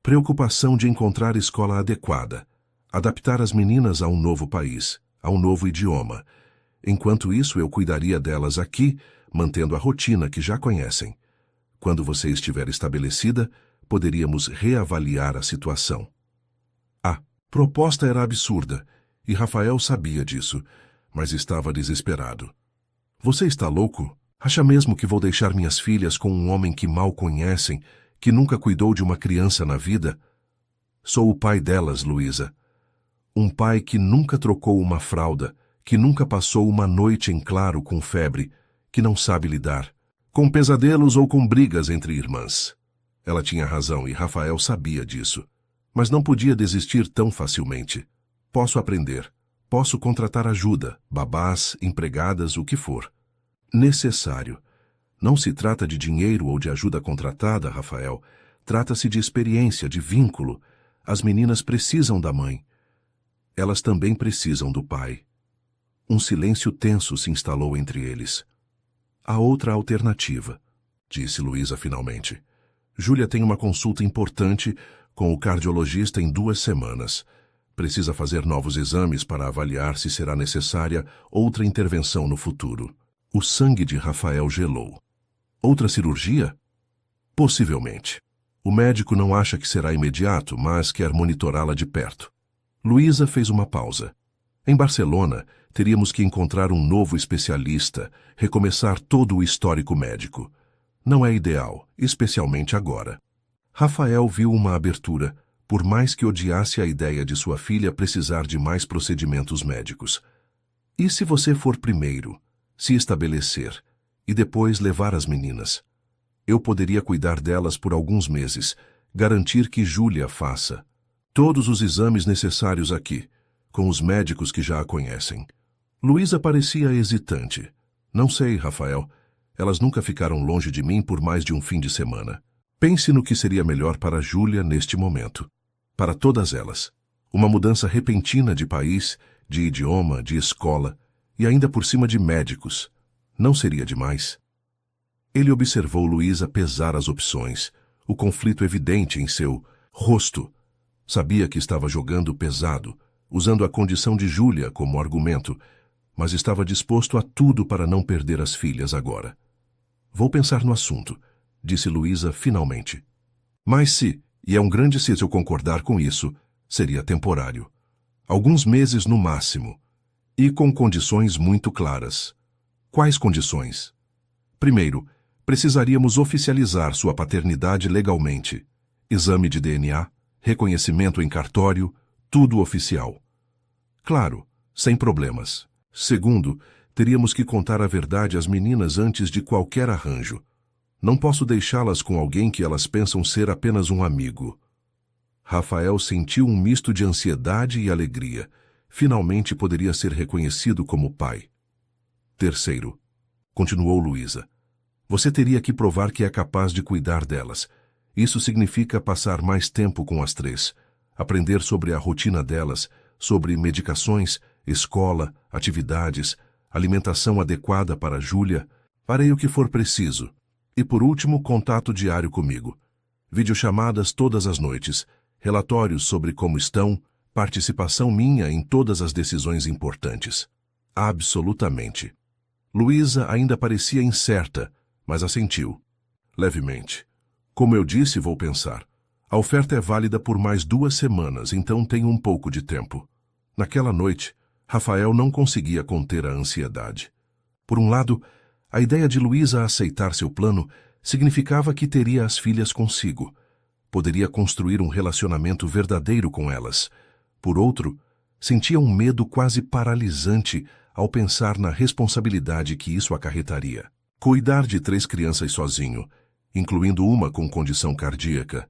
preocupação de encontrar escola adequada. Adaptar as meninas a um novo país, a um novo idioma. Enquanto isso, eu cuidaria delas aqui, mantendo a rotina que já conhecem. Quando você estiver estabelecida, poderíamos reavaliar a situação. Proposta era absurda, e Rafael sabia disso, mas estava desesperado. Você está louco? Acha mesmo que vou deixar minhas filhas com um homem que mal conhecem, que nunca cuidou de uma criança na vida? Sou o pai delas, Luísa. Um pai que nunca trocou uma fralda, que nunca passou uma noite em claro com febre, que não sabe lidar, com pesadelos ou com brigas entre irmãs. Ela tinha razão e Rafael sabia disso, mas não podia desistir tão facilmente. Posso aprender, posso contratar ajuda, babás, empregadas, o que for. Necessário. Não se trata de dinheiro ou de ajuda contratada, Rafael. Trata-se de experiência, de vínculo. As meninas precisam da mãe. Elas também precisam do pai. Um silêncio tenso se instalou entre eles. Há outra alternativa, disse Luísa finalmente. Júlia tem uma consulta importante com o cardiologista em 2 semanas. Precisa fazer novos exames para avaliar se será necessária outra intervenção no futuro. O sangue de Rafael gelou. Outra cirurgia? Possivelmente. O médico não acha que será imediato, mas quer monitorá-la de perto. Luísa fez uma pausa. Em Barcelona, teríamos que encontrar um novo especialista, recomeçar todo o histórico médico. Não é ideal, especialmente agora. Rafael viu uma abertura, por mais que odiasse a ideia de sua filha precisar de mais procedimentos médicos. E se você for primeiro, se estabelecer, e depois levar as meninas? Eu poderia cuidar delas por alguns meses, garantir que Júlia faça todos os exames necessários aqui, com os médicos que já a conhecem. Luísa parecia hesitante. Não sei, Rafael. Elas nunca ficaram longe de mim por mais de um fim de semana. Pense no que seria melhor para Júlia neste momento. Para todas elas. Uma mudança repentina de país, de idioma, de escola, e ainda por cima de médicos. Não seria demais? Ele observou Luísa pesar as opções, o conflito evidente em seu rosto. Sabia que estava jogando pesado, usando a condição de Júlia como argumento, mas estava disposto a tudo para não perder as filhas agora. Vou pensar no assunto, disse Luísa finalmente. Mas se, e é um grande se eu concordar com isso, seria temporário. Alguns meses no máximo, e com condições muito claras. Quais condições? Primeiro, precisaríamos oficializar sua paternidade legalmente. Exame de DNA, reconhecimento em cartório, tudo oficial. Claro, sem problemas. Segundo, teríamos que contar a verdade às meninas antes de qualquer arranjo. Não posso deixá-las com alguém que elas pensam ser apenas um amigo. Rafael sentiu um misto de ansiedade e alegria. Finalmente poderia ser reconhecido como pai. Terceiro, continuou Luísa, você teria que provar que é capaz de cuidar delas. Isso significa passar mais tempo com as 3, aprender sobre a rotina delas, sobre medicações, escola, atividades, alimentação adequada para Júlia. Farei o que for preciso. E por último, contato diário comigo. Videochamadas todas as noites, relatórios sobre como estão, participação minha em todas as decisões importantes. Absolutamente. Luísa ainda parecia incerta, mas assentiu. Levemente. Como eu disse, vou pensar. A oferta é válida por mais 2 semanas, então tenho um pouco de tempo. Naquela noite, Rafael não conseguia conter a ansiedade. Por um lado, a ideia de Luísa aceitar seu plano significava que teria as filhas consigo. Poderia construir um relacionamento verdadeiro com elas. Por outro, sentia um medo quase paralisante ao pensar na responsabilidade que isso acarretaria. Cuidar de 3 crianças sozinho, incluindo uma com condição cardíaca,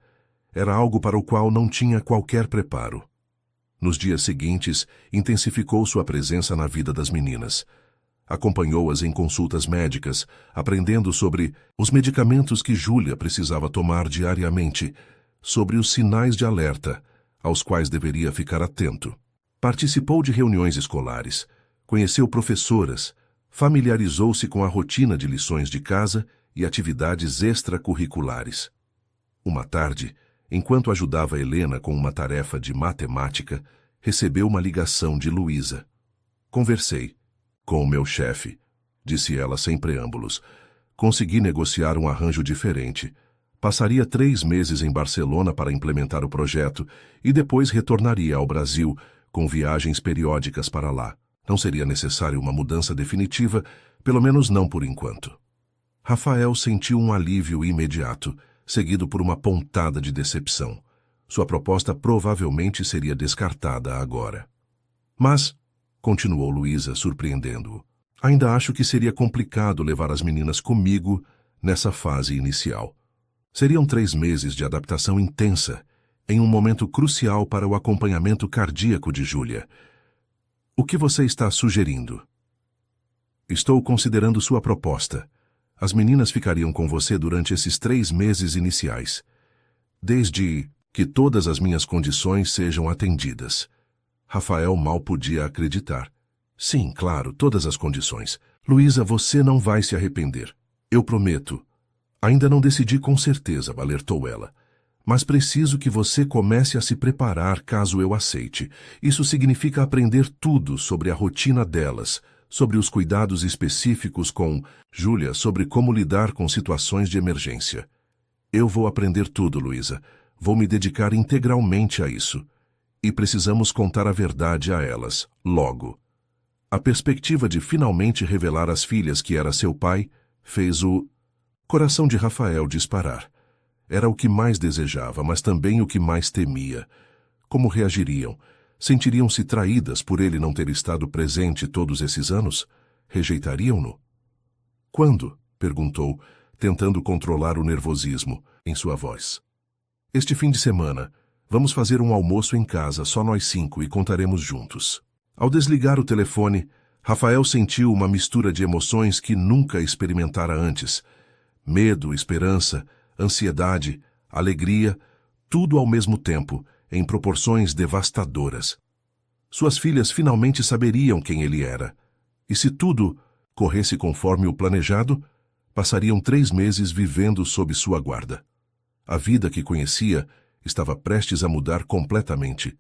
era algo para o qual não tinha qualquer preparo. Nos dias seguintes, intensificou sua presença na vida das meninas. Acompanhou-as em consultas médicas, aprendendo sobre os medicamentos que Júlia precisava tomar diariamente, sobre os sinais de alerta, aos quais deveria ficar atento. Participou de reuniões escolares, conheceu professoras, familiarizou-se com a rotina de lições de casa e atividades extracurriculares. Uma tarde, enquanto ajudava Helena com uma tarefa de matemática, recebeu uma ligação de Luísa. Conversei com o meu chefe, disse ela sem preâmbulos. Consegui negociar um arranjo diferente. Passaria 3 meses em Barcelona para implementar o projeto e depois retornaria ao Brasil com viagens periódicas para lá. Não seria necessária uma mudança definitiva, pelo menos não por enquanto. Rafael sentiu um alívio imediato, seguido por uma pontada de decepção. Sua proposta provavelmente seria descartada agora. Mas, continuou Luísa, surpreendendo-o, ainda acho que seria complicado levar as meninas comigo nessa fase inicial. Seriam 3 meses de adaptação intensa, em um momento crucial para o acompanhamento cardíaco de Júlia. O que você está sugerindo? Estou considerando sua proposta. As meninas ficariam com você durante esses 3 meses iniciais, desde que todas as minhas condições sejam atendidas. Rafael mal podia acreditar. Sim, claro, todas as condições. Luísa, você não vai se arrepender. Eu prometo. Ainda não decidi com certeza, alertou ela. Mas preciso que você comece a se preparar caso eu aceite. Isso significa aprender tudo sobre a rotina delas, sobre os cuidados específicos com Júlia, sobre como lidar com situações de emergência. Eu vou aprender tudo, Luísa. Vou me dedicar integralmente a isso. E precisamos contar a verdade a elas, logo. A perspectiva de finalmente revelar às filhas que era seu pai fez o coração de Rafael disparar. Era o que mais desejava, mas também o que mais temia. Como reagiriam? Sentiriam-se traídas por ele não ter estado presente todos esses anos? Rejeitariam-no? Quando? Perguntou, tentando controlar o nervosismo em sua voz. Este fim de semana, vamos fazer um almoço em casa, só nós 5, e contaremos juntos. Ao desligar o telefone, Rafael sentiu uma mistura de emoções que nunca experimentara antes. Medo, esperança, ansiedade, alegria, tudo ao mesmo tempo, em proporções devastadoras. Suas filhas finalmente saberiam quem ele era. E se tudo corresse conforme o planejado, passariam 3 meses vivendo sob sua guarda. A vida que conhecia estava prestes a mudar completamente.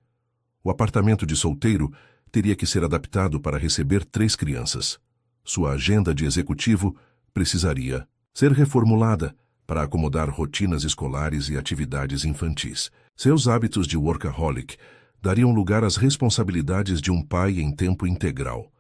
O apartamento de solteiro teria que ser adaptado para receber 3 crianças. Sua agenda de executivo precisaria ser reformulada para acomodar rotinas escolares e atividades infantis. Seus hábitos de workaholic dariam lugar às responsabilidades de um pai em tempo integral.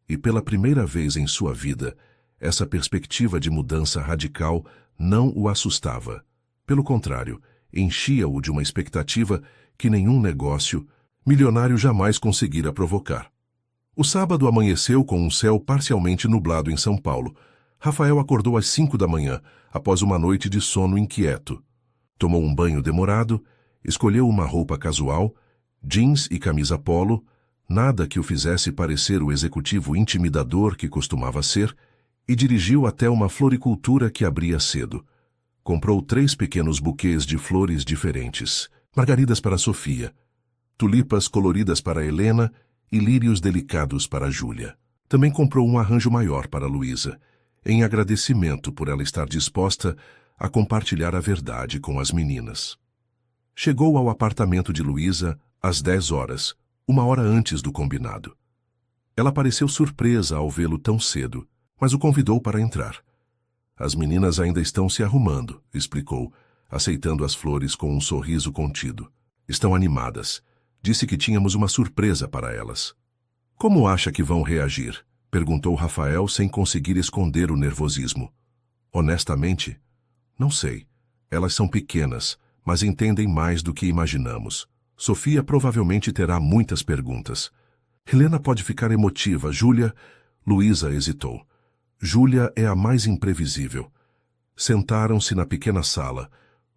E pela primeira vez em sua vida, essa perspectiva de mudança radical não o assustava. Pelo contrário, enchia-o de uma expectativa que nenhum negócio milionário jamais conseguira provocar. O sábado amanheceu com um céu parcialmente nublado em São Paulo. Rafael acordou às 5 da manhã, após uma noite de sono inquieto. Tomou um banho demorado, escolheu uma roupa casual, jeans e camisa polo, nada que o fizesse parecer o executivo intimidador que costumava ser, e dirigiu até uma floricultura que abria cedo. Comprou 3 pequenos buquês de flores diferentes, margaridas para Sofia, tulipas coloridas para Helena e lírios delicados para Júlia. Também comprou um arranjo maior para Luísa, em agradecimento por ela estar disposta a compartilhar a verdade com as meninas. Chegou ao apartamento de Luísa às 10 horas, 1 hora antes do combinado. Ela pareceu surpresa ao vê-lo tão cedo, mas o convidou para entrar. As meninas ainda estão se arrumando, explicou, aceitando as flores com um sorriso contido. Estão animadas. Disse que tínhamos uma surpresa para elas. Como acha que vão reagir? Perguntou Rafael sem conseguir esconder o nervosismo. Honestamente, não sei. Elas são pequenas, mas entendem mais do que imaginamos. Sofia provavelmente terá muitas perguntas. Helena pode ficar emotiva. Luísa hesitou. Júlia é a mais imprevisível. Sentaram-se na pequena sala,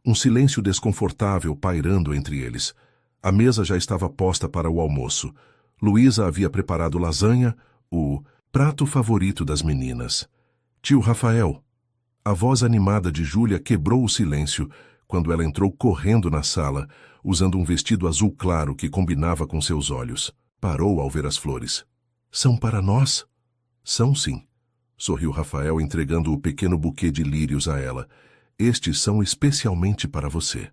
um silêncio desconfortável pairando entre eles. A mesa já estava posta para o almoço. Luísa havia preparado lasanha, o prato favorito das meninas. Tio Rafael. A voz animada de Júlia quebrou o silêncio quando ela entrou correndo na sala, usando um vestido azul claro que combinava com seus olhos. Parou ao ver as flores. São para nós? São sim. Sorriu Rafael, entregando o pequeno buquê de lírios a ela. Estes são especialmente para você.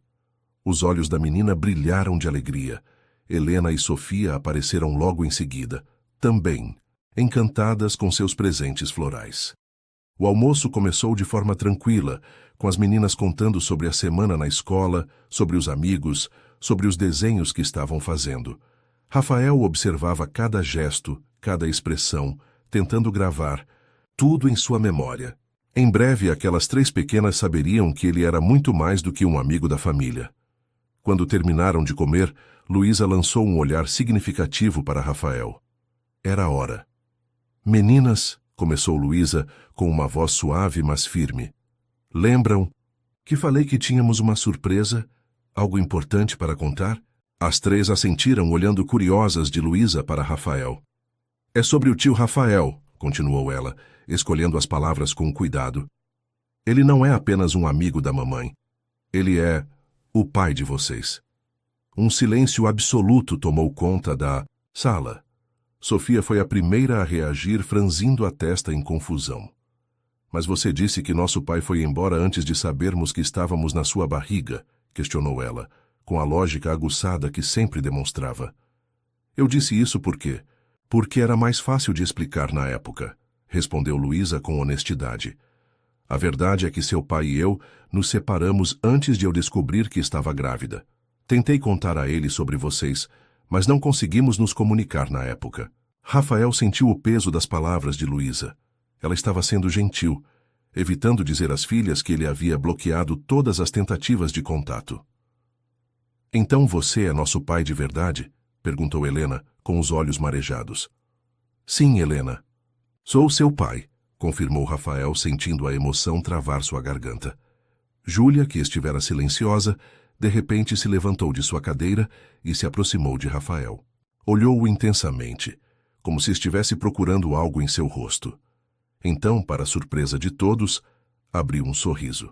Os olhos da menina brilharam de alegria. Helena e Sofia apareceram logo em seguida, também, encantadas com seus presentes florais. O almoço começou de forma tranquila, com as meninas contando sobre a semana na escola, sobre os amigos, sobre os desenhos que estavam fazendo. Rafael observava cada gesto, cada expressão, tentando gravar, tudo em sua memória. Em breve, aquelas 3 pequenas saberiam que ele era muito mais do que um amigo da família. Quando terminaram de comer, Luísa lançou um olhar significativo para Rafael. Era hora. Meninas, começou Luísa com uma voz suave mas firme. Lembram que falei que tínhamos uma surpresa, algo importante para contar? As 3 assentiram olhando curiosas de Luísa para Rafael. É sobre o tio Rafael, continuou ela, escolhendo as palavras com cuidado. Ele não é apenas um amigo da mamãe. Ele é o pai de vocês. Um silêncio absoluto tomou conta da sala. Sofia foi a primeira a reagir, franzindo a testa em confusão. Mas você disse que nosso pai foi embora antes de sabermos que estávamos na sua barriga, questionou ela, com a lógica aguçada que sempre demonstrava. Eu disse isso por quê? Porque era mais fácil de explicar na época, respondeu Luísa com honestidade. A verdade é que seu pai e eu nos separamos antes de eu descobrir que estava grávida. Tentei contar a ele sobre vocês, mas não conseguimos nos comunicar na época. Rafael sentiu o peso das palavras de Luísa. Ela estava sendo gentil, evitando dizer às filhas que ele havia bloqueado todas as tentativas de contato. Então você é nosso pai de verdade? Perguntou Helena, com os olhos marejados. Sim, Helena. Sou seu pai, confirmou Rafael, sentindo a emoção travar sua garganta. Júlia, que estivera silenciosa, de repente se levantou de sua cadeira e se aproximou de Rafael. Olhou-o intensamente, como se estivesse procurando algo em seu rosto. Então, para surpresa de todos, abriu um sorriso.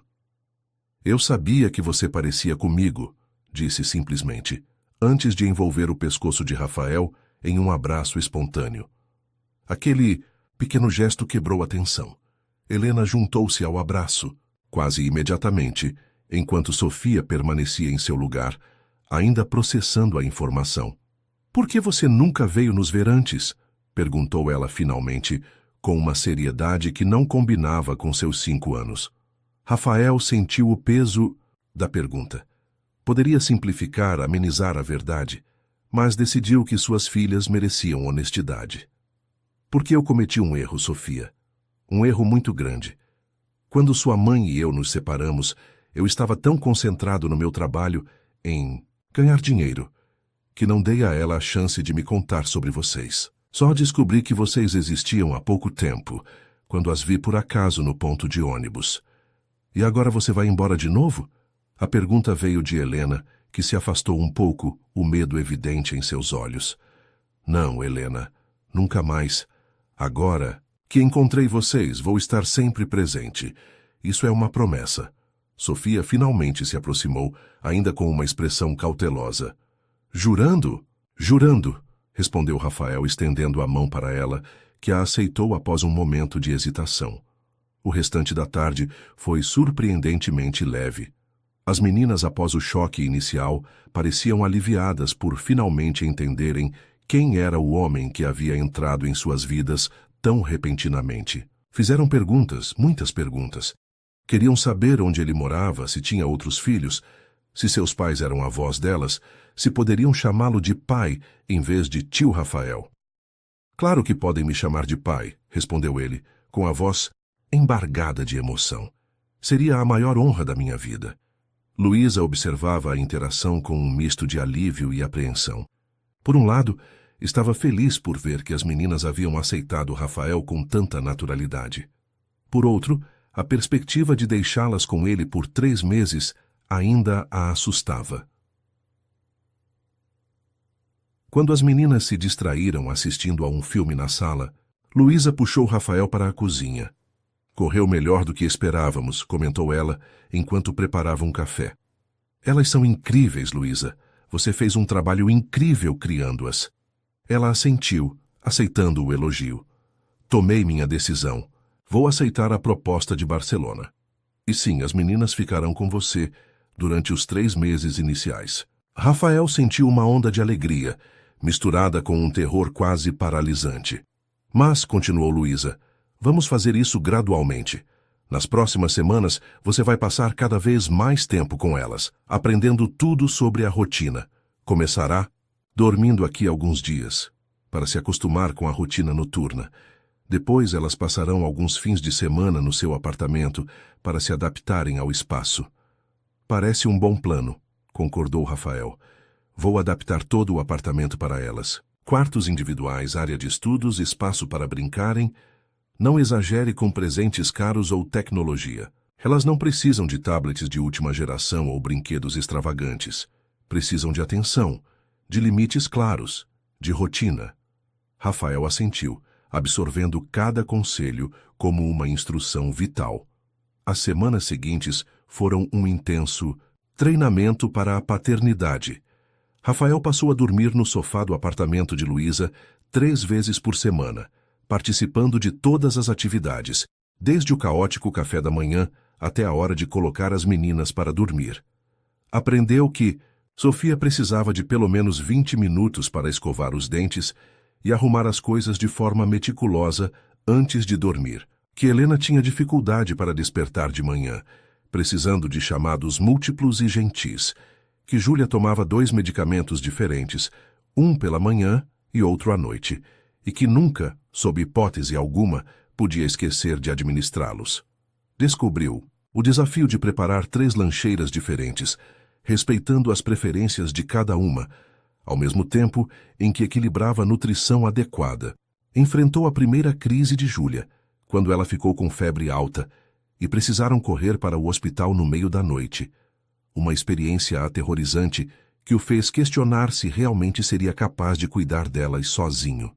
Eu sabia que você parecia comigo, disse simplesmente, antes de envolver o pescoço de Rafael em um abraço espontâneo. Aquele pequeno gesto quebrou a tensão. Helena juntou-se ao abraço, quase imediatamente, enquanto Sofia permanecia em seu lugar, ainda processando a informação. Por que você nunca veio nos ver antes? Perguntou ela finalmente, com uma seriedade que não combinava com seus 5 anos. Rafael sentiu o peso da pergunta. Poderia simplificar, amenizar a verdade, mas decidiu que suas filhas mereciam honestidade. Porque eu cometi um erro, Sofia. Um erro muito grande. Quando sua mãe e eu nos separamos, eu estava tão concentrado no meu trabalho em ganhar dinheiro, que não dei a ela a chance de me contar sobre vocês. Só descobri que vocês existiam há pouco tempo, quando as vi por acaso no ponto de ônibus. E agora você vai embora de novo? A pergunta veio de Helena, que se afastou um pouco, o medo evidente em seus olhos. Não, Helena, nunca mais. Agora que encontrei vocês, vou estar sempre presente. Isso é uma promessa. Sofia finalmente se aproximou, ainda com uma expressão cautelosa. Jurando? Jurando, respondeu Rafael, estendendo a mão para ela, que a aceitou após um momento de hesitação. O restante da tarde foi surpreendentemente leve. As meninas, após o choque inicial, pareciam aliviadas por finalmente entenderem quem era o homem que havia entrado em suas vidas tão repentinamente. Fizeram perguntas, muitas perguntas. Queriam saber onde ele morava, se tinha outros filhos, se seus pais eram avós delas, se poderiam chamá-lo de pai em vez de tio Rafael. Claro que podem me chamar de pai, respondeu ele, com a voz embargada de emoção. Seria a maior honra da minha vida. Luísa observava a interação com um misto de alívio e apreensão. Por um lado, estava feliz por ver que as meninas haviam aceitado Rafael com tanta naturalidade. Por outro, a perspectiva de deixá-las com ele por 3 meses ainda a assustava. Quando as meninas se distraíram assistindo a um filme na sala, Luísa puxou Rafael para a cozinha. Correu melhor do que esperávamos, comentou ela, enquanto preparava um café. Elas são incríveis, Luísa. Você fez um trabalho incrível criando-as. Ela assentiu, aceitando o elogio. Tomei minha decisão. Vou aceitar a proposta de Barcelona. E sim, as meninas ficarão com você durante os 3 meses iniciais. Rafael sentiu uma onda de alegria, misturada com um terror quase paralisante. Mas, continuou Luísa, Vamos fazer isso gradualmente. Nas próximas semanas, você vai passar cada vez mais tempo com elas, aprendendo tudo sobre a rotina. Começará dormindo aqui alguns dias, para se acostumar com a rotina noturna. Depois elas passarão alguns fins de semana no seu apartamento para se adaptarem ao espaço. Parece um bom plano, concordou Rafael. Vou adaptar todo o apartamento para elas. Quartos individuais, área de estudos, espaço para brincarem. Não exagere com presentes caros ou tecnologia. Elas não precisam de tablets de última geração ou brinquedos extravagantes. Precisam de atenção, de limites claros, de rotina. Rafael assentiu, absorvendo cada conselho como uma instrução vital. As semanas seguintes foram um intenso treinamento para a paternidade. Rafael passou a dormir no sofá do apartamento de Luísa 3 vezes por semana, participando de todas as atividades, desde o caótico café da manhã até a hora de colocar as meninas para dormir. Aprendeu que Sofia precisava de pelo menos 20 minutos para escovar os dentes e arrumar as coisas de forma meticulosa antes de dormir, que Helena tinha dificuldade para despertar de manhã, precisando de chamados múltiplos e gentis, que Júlia tomava 2 medicamentos diferentes, um pela manhã e outro à noite, e que nunca, sob hipótese alguma, podia esquecer de administrá-los. Descobriu o desafio de preparar 3 lancheiras diferentes, respeitando as preferências de cada uma, ao mesmo tempo em que equilibrava a nutrição adequada. Enfrentou a primeira crise de Júlia, quando ela ficou com febre alta, e precisaram correr para o hospital no meio da noite. Uma experiência aterrorizante que o fez questionar se realmente seria capaz de cuidar delas sozinho.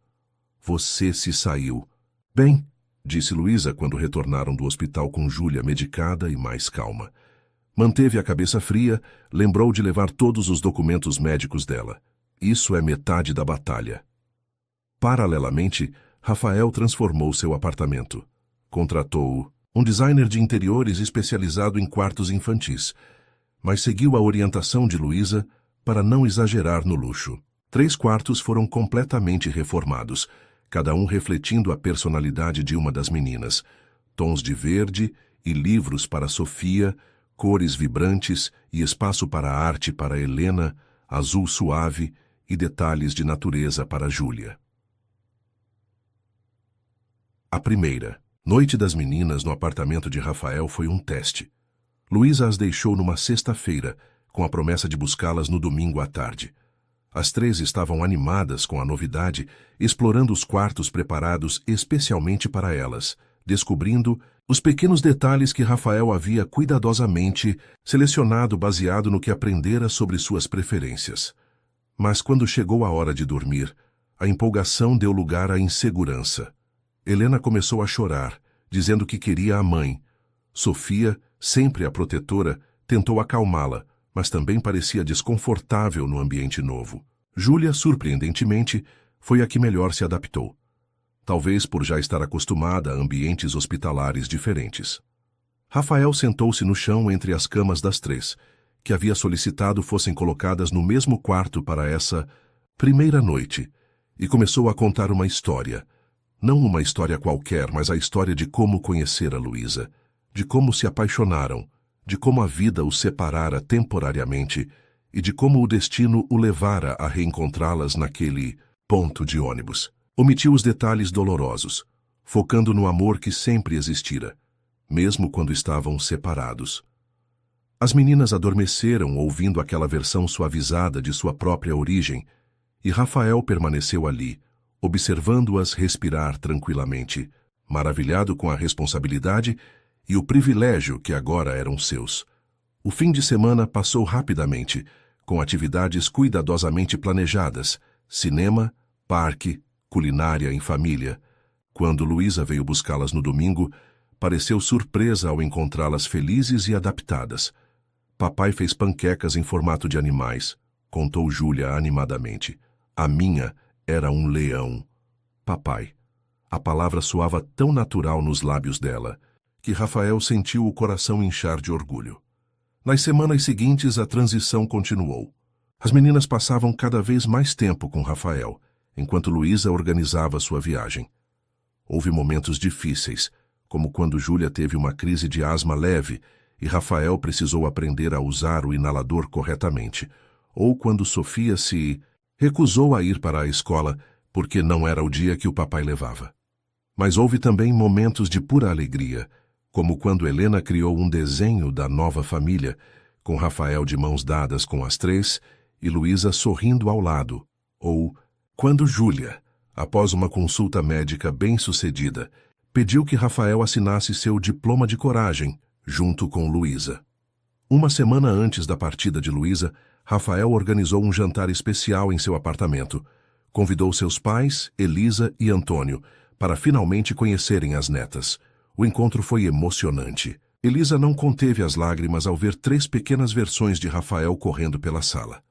Você se saiu. Bem, disse Luísa quando retornaram do hospital com Júlia medicada e mais calma. Manteve a cabeça fria, lembrou de levar todos os documentos médicos dela. Isso é metade da batalha. Paralelamente, Rafael transformou seu apartamento. Contratou um designer de interiores especializado em quartos infantis, mas seguiu a orientação de Luísa para não exagerar no luxo. 3 quartos foram completamente reformados, cada um refletindo a personalidade de uma das meninas. Tons de verde e livros para Sofia, cores vibrantes e espaço para a arte para Helena, azul suave e detalhes de natureza para Júlia. A primeira noite das meninas no apartamento de Rafael foi um teste. Luísa as deixou numa sexta-feira, com a promessa de buscá-las no domingo à tarde. As 3 estavam animadas com a novidade, explorando os quartos preparados especialmente para elas, descobrindo os pequenos detalhes que Rafael havia cuidadosamente selecionado baseado no que aprendera sobre suas preferências. Mas quando chegou a hora de dormir, a empolgação deu lugar à insegurança. Helena começou a chorar, dizendo que queria a mãe. Sofia, sempre a protetora, tentou acalmá-la, mas também parecia desconfortável no ambiente novo. Júlia, surpreendentemente, foi a que melhor se adaptou. Talvez por já estar acostumada a ambientes hospitalares diferentes. Rafael sentou-se no chão entre as camas das 3, que havia solicitado fossem colocadas no mesmo quarto para essa primeira noite, e começou a contar uma história. Não uma história qualquer, mas a história de como conhecera Luísa, de como se apaixonaram, de como a vida os separara temporariamente e de como o destino o levara a reencontrá-las naquele ponto de ônibus. Omitiu os detalhes dolorosos, focando no amor que sempre existira, mesmo quando estavam separados. As meninas adormeceram ouvindo aquela versão suavizada de sua própria origem, e Rafael permaneceu ali, observando-as respirar tranquilamente, maravilhado com a responsabilidade e o privilégio que agora eram seus. O fim de semana passou rapidamente, com atividades cuidadosamente planejadas, cinema, parque, culinária em família. Quando Luísa veio buscá-las no domingo, pareceu surpresa ao encontrá-las felizes e adaptadas. Papai fez panquecas em formato de animais, contou Júlia animadamente. A minha era um leão. Papai. A palavra soava tão natural nos lábios dela, que Rafael sentiu o coração inchar de orgulho. Nas semanas seguintes, a transição continuou. As meninas passavam cada vez mais tempo com Rafael, enquanto Luísa organizava sua viagem. Houve momentos difíceis, como quando Júlia teve uma crise de asma leve e Rafael precisou aprender a usar o inalador corretamente, ou quando Sofia se recusou a ir para a escola porque não era o dia que o papai levava. Mas houve também momentos de pura alegria, como quando Helena criou um desenho da nova família, com Rafael de mãos dadas com as três e Luísa sorrindo ao lado, ou quando Júlia, após uma consulta médica bem-sucedida, pediu que Rafael assinasse seu diploma de coragem, junto com Luísa. Uma semana antes da partida de Luísa, Rafael organizou um jantar especial em seu apartamento. Convidou seus pais, Elisa e Antônio, para finalmente conhecerem as netas. O encontro foi emocionante. Elisa não conteve as lágrimas ao ver 3 pequenas versões de Rafael correndo pela sala.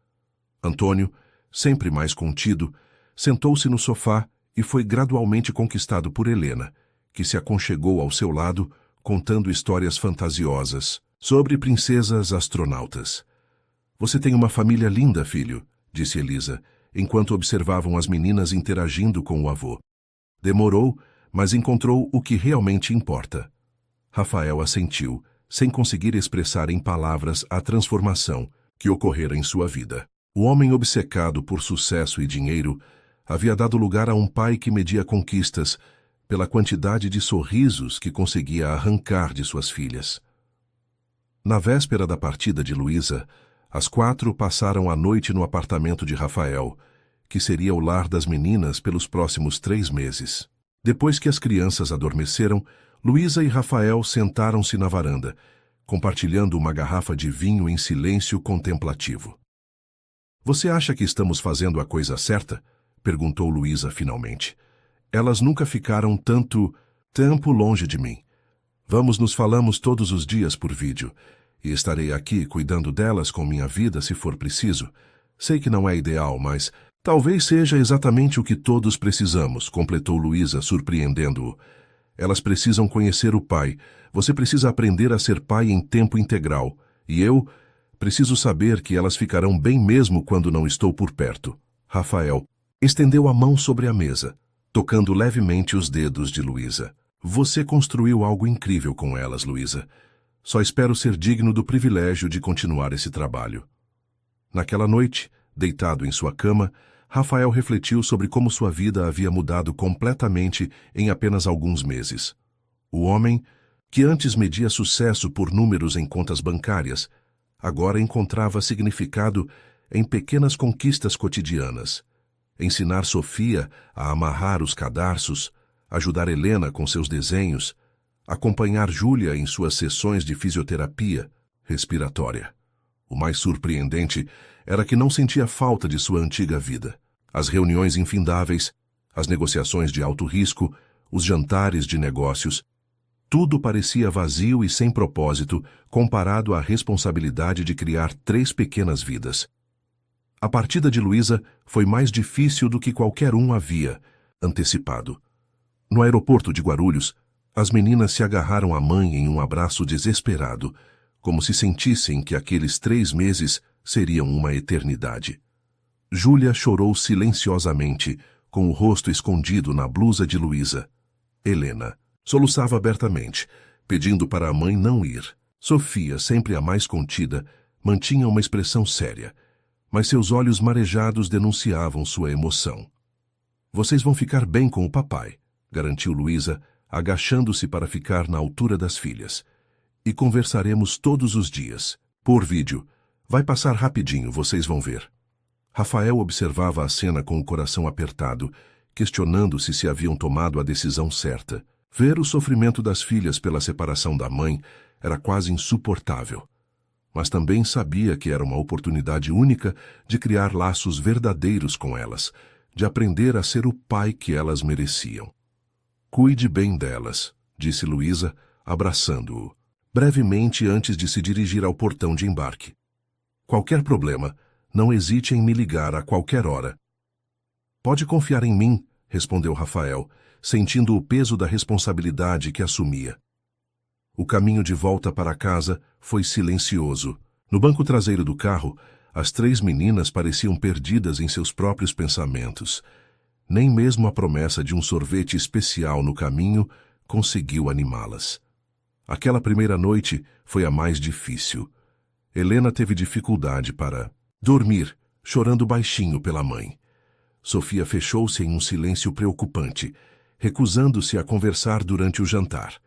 Antônio, sempre mais contido, sentou-se no sofá e foi gradualmente conquistado por Helena, que se aconchegou ao seu lado, contando histórias fantasiosas sobre princesas astronautas. "Você tem uma família linda, filho", disse Elisa, enquanto observavam as meninas interagindo com o avô. Demorou, mas encontrou o que realmente importa. Rafael assentiu, sem conseguir expressar em palavras a transformação que ocorrera em sua vida. O homem obcecado por sucesso e dinheiro havia dado lugar a um pai que media conquistas pela quantidade de sorrisos que conseguia arrancar de suas filhas. Na véspera da partida de Luísa, as 4 passaram a noite no apartamento de Rafael, que seria o lar das meninas pelos próximos 3 meses. Depois que as crianças adormeceram, Luísa e Rafael sentaram-se na varanda, compartilhando uma garrafa de vinho em silêncio contemplativo. "Você acha que estamos fazendo a coisa certa?" perguntou Luísa finalmente. "Elas nunca ficaram tanto tempo longe de mim. Nos falamos todos os dias por vídeo, e estarei aqui cuidando delas com minha vida se for preciso. Sei que não é ideal, mas talvez seja exatamente o que todos precisamos", completou Luísa, surpreendendo-o. "Elas precisam conhecer o pai. Você precisa aprender a ser pai em tempo integral. E eu preciso saber que elas ficarão bem mesmo quando não estou por perto." Rafael estendeu a mão sobre a mesa, tocando levemente os dedos de Luísa. "Você construiu algo incrível com elas, Luísa. Só espero ser digno do privilégio de continuar esse trabalho." Naquela noite, deitado em sua cama, Rafael refletiu sobre como sua vida havia mudado completamente em apenas alguns meses. O homem, que antes media sucesso por números em contas bancárias, agora encontrava significado em pequenas conquistas cotidianas. Ensinar Sofia a amarrar os cadarços, ajudar Helena com seus desenhos, acompanhar Júlia em suas sessões de fisioterapia respiratória. O mais surpreendente era que não sentia falta de sua antiga vida. As reuniões infindáveis, as negociações de alto risco, os jantares de negócios, tudo parecia vazio e sem propósito comparado à responsabilidade de criar 3 pequenas vidas. A partida de Luísa foi mais difícil do que qualquer um havia antecipado. No aeroporto de Guarulhos, as meninas se agarraram à mãe em um abraço desesperado, como se sentissem que aqueles 3 meses seriam uma eternidade. Júlia chorou silenciosamente, com o rosto escondido na blusa de Luísa. Helena soluçava abertamente, pedindo para a mãe não ir. Sofia, sempre a mais contida, mantinha uma expressão séria, mas seus olhos marejados denunciavam sua emoção. "Vocês vão ficar bem com o papai", garantiu Luísa, agachando-se para ficar na altura das filhas. "E conversaremos todos os dias, por vídeo. Vai passar rapidinho, vocês vão ver." Rafael observava a cena com o coração apertado, questionando-se se haviam tomado a decisão certa. Ver o sofrimento das filhas pela separação da mãe era quase insuportável. Mas também sabia que era uma oportunidade única de criar laços verdadeiros com elas, de aprender a ser o pai que elas mereciam. "Cuide bem delas", disse Luísa, abraçando-o, brevemente antes de se dirigir ao portão de embarque. "Qualquer problema, não hesite em me ligar a qualquer hora." "Pode confiar em mim", respondeu Rafael, sentindo o peso da responsabilidade que assumia. O caminho de volta para casa foi silencioso. No banco traseiro do carro, as 3 meninas pareciam perdidas em seus próprios pensamentos. Nem mesmo a promessa de um sorvete especial no caminho conseguiu animá-las. Aquela primeira noite foi a mais difícil. Helena teve dificuldade para dormir, chorando baixinho pela mãe. Sofia fechou-se em um silêncio preocupante, recusando-se a conversar durante o jantar.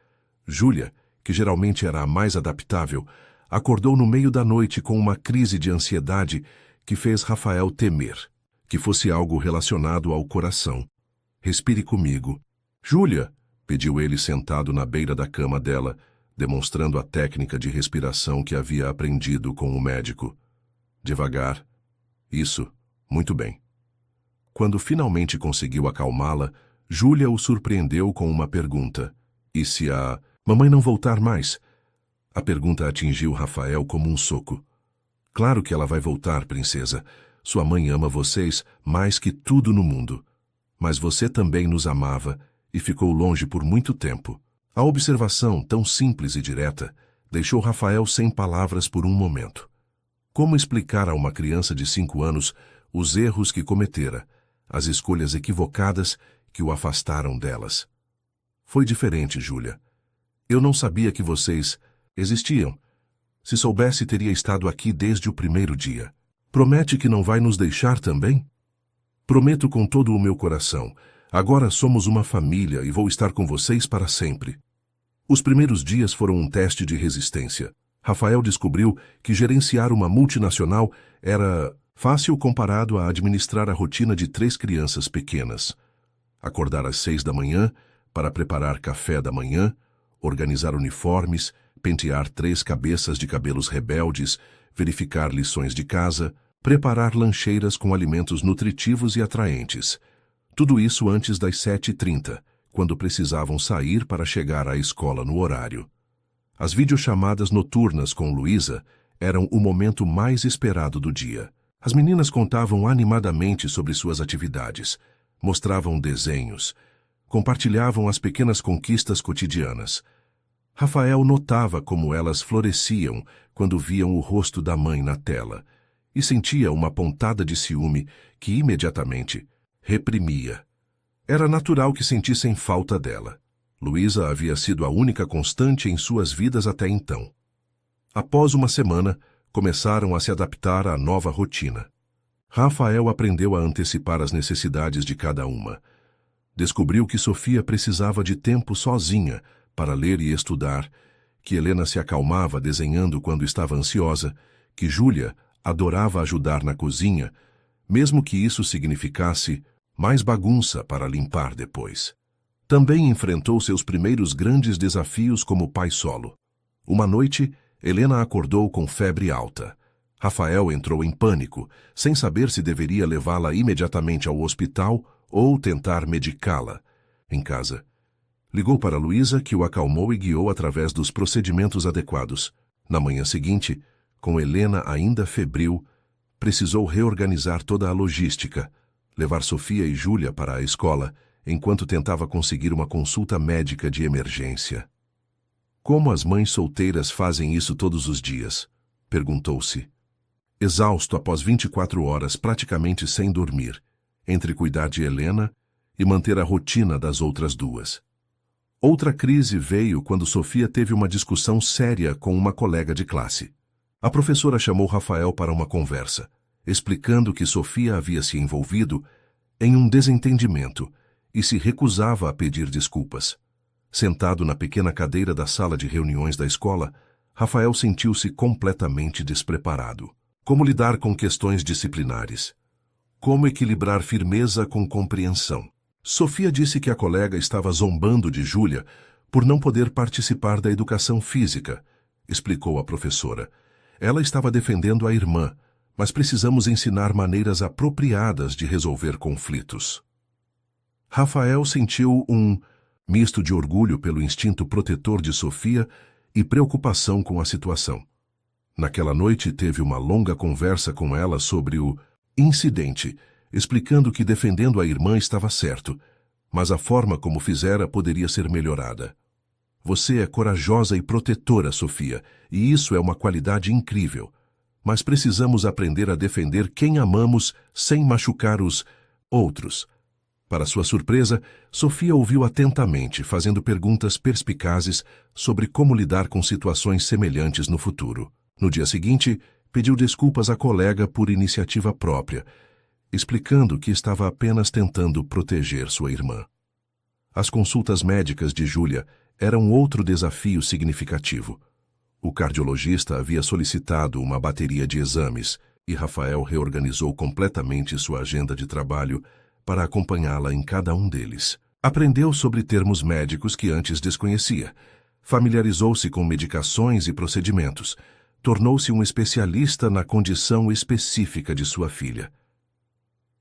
Júlia, que geralmente era a mais adaptável, acordou no meio da noite com uma crise de ansiedade que fez Rafael temer que fosse algo relacionado ao coração. Respire comigo. Júlia, pediu ele sentado na beira da cama dela, demonstrando a técnica de respiração que havia aprendido com o médico. Devagar. Isso. Muito bem. Quando finalmente conseguiu acalmá-la, Júlia o surpreendeu com uma pergunta. E se a mamãe não voltar mais? A pergunta atingiu Rafael como um soco. Claro que ela vai voltar, princesa. Sua mãe ama vocês mais que tudo no mundo. Mas você também nos amava e ficou longe por muito tempo. A observação, tão simples e direta, deixou Rafael sem palavras por um momento. Como explicar a uma criança de 5 anos os erros que cometera, as escolhas equivocadas que o afastaram delas? Foi diferente, Júlia. Eu não sabia que vocês existiam. Se soubesse, teria estado aqui desde o primeiro dia. Promete que não vai nos deixar também? Prometo com todo o meu coração. Agora somos uma família e vou estar com vocês para sempre. Os primeiros dias foram um teste de resistência. Rafael descobriu que gerenciar uma multinacional era fácil comparado a administrar a rotina de 3 crianças pequenas. Acordar às 6 da manhã para preparar café da manhã, organizar uniformes, pentear 3 cabeças de cabelos rebeldes, verificar lições de casa, preparar lancheiras com alimentos nutritivos e atraentes. Tudo isso antes das 7h30, quando precisavam sair para chegar à escola no horário. As videochamadas noturnas com Luísa eram o momento mais esperado do dia. As meninas contavam animadamente sobre suas atividades, mostravam desenhos, compartilhavam as pequenas conquistas cotidianas. Rafael notava como elas floresciam quando viam o rosto da mãe na tela e sentia uma pontada de ciúme que imediatamente reprimia. Era natural que sentissem falta dela. Luísa havia sido a única constante em suas vidas até então. Após uma semana, começaram a se adaptar à nova rotina. Rafael aprendeu a antecipar as necessidades de cada uma. Descobriu que Sofia precisava de tempo sozinha para ler e estudar, que Helena se acalmava desenhando quando estava ansiosa, que Júlia adorava ajudar na cozinha, mesmo que isso significasse mais bagunça para limpar depois. Também enfrentou seus primeiros grandes desafios como pai solo. Uma noite, Helena acordou com febre alta. Rafael entrou em pânico, sem saber se deveria levá-la imediatamente ao hospital ou tentar medicá-la. Em casa, ligou para Luísa, que o acalmou e guiou através dos procedimentos adequados. Na manhã seguinte, com Helena ainda febril, precisou reorganizar toda a logística, levar Sofia e Júlia para a escola, enquanto tentava conseguir uma consulta médica de emergência. Como as mães solteiras fazem isso todos os dias? Perguntou-se. Exausto após 24 horas praticamente sem dormir, entre cuidar de Helena e manter a rotina das outras duas. Outra crise veio quando Sofia teve uma discussão séria com uma colega de classe. A professora chamou Rafael para uma conversa, explicando que Sofia havia se envolvido em um desentendimento e se recusava a pedir desculpas. Sentado na pequena cadeira da sala de reuniões da escola, Rafael sentiu-se completamente despreparado. Como lidar com questões disciplinares? Como equilibrar firmeza com compreensão? Sofia disse que a colega estava zombando de Júlia por não poder participar da educação física, explicou a professora. Ela estava defendendo a irmã, mas precisamos ensinar maneiras apropriadas de resolver conflitos. Rafael sentiu um misto de orgulho pelo instinto protetor de Sofia e preocupação com a situação. Naquela noite teve uma longa conversa com ela sobre o incidente, explicando que defendendo a irmã estava certo, mas a forma como fizera poderia ser melhorada. Você é corajosa e protetora, Sofia, e isso é uma qualidade incrível. Mas precisamos aprender a defender quem amamos sem machucar os outros. Para sua surpresa, Sofia ouviu atentamente, fazendo perguntas perspicazes sobre como lidar com situações semelhantes no futuro. No dia seguinte, pediu desculpas à colega por iniciativa própria, explicando que estava apenas tentando proteger sua irmã. As consultas médicas de Júlia eram outro desafio significativo. O cardiologista havia solicitado uma bateria de exames e Rafael reorganizou completamente sua agenda de trabalho para acompanhá-la em cada um deles. Aprendeu sobre termos médicos que antes desconhecia, familiarizou-se com medicações e procedimentos, tornou-se um especialista na condição específica de sua filha.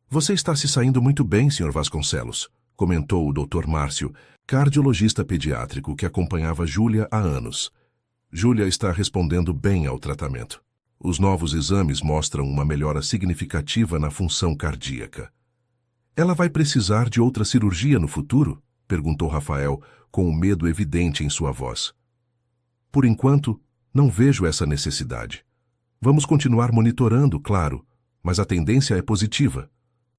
"Você está se saindo muito bem, Sr. Vasconcelos", comentou o Dr. Márcio, cardiologista pediátrico que acompanhava Júlia há anos. "Júlia está respondendo bem ao tratamento. Os novos exames mostram uma melhora significativa na função cardíaca." "Ela vai precisar de outra cirurgia no futuro?" perguntou Rafael, com o medo evidente em sua voz. "Por enquanto, não vejo essa necessidade. Vamos continuar monitorando, claro, mas a tendência é positiva.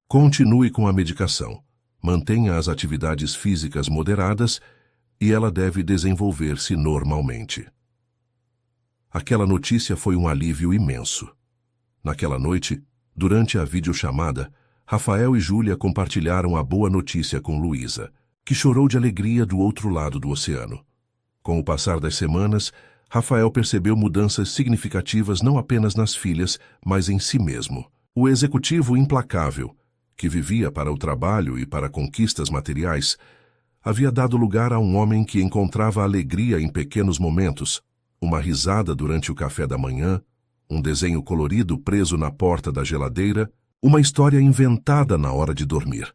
Continue com a medicação, mantenha as atividades físicas moderadas e ela deve desenvolver-se normalmente." Aquela notícia foi um alívio imenso. Naquela noite, durante a videochamada, Rafael e Júlia compartilharam a boa notícia com Luísa, que chorou de alegria do outro lado do oceano. Com o passar das semanas, Rafael percebeu mudanças significativas não apenas nas filhas, mas em si mesmo. O executivo implacável, que vivia para o trabalho e para conquistas materiais, havia dado lugar a um homem que encontrava alegria em pequenos momentos, uma risada durante o café da manhã, um desenho colorido preso na porta da geladeira, uma história inventada na hora de dormir.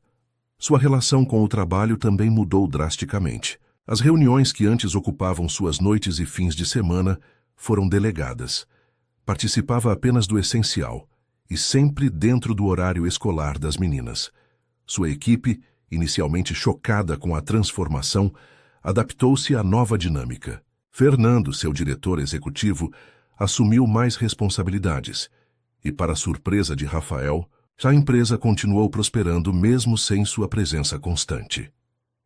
Sua relação com o trabalho também mudou drasticamente. As reuniões que antes ocupavam suas noites e fins de semana foram delegadas. Participava apenas do essencial, e sempre dentro do horário escolar das meninas. Sua equipe, inicialmente chocada com a transformação, adaptou-se à nova dinâmica. Fernando, seu diretor executivo, assumiu mais responsabilidades, e para surpresa de Rafael, a empresa continuou prosperando mesmo sem sua presença constante.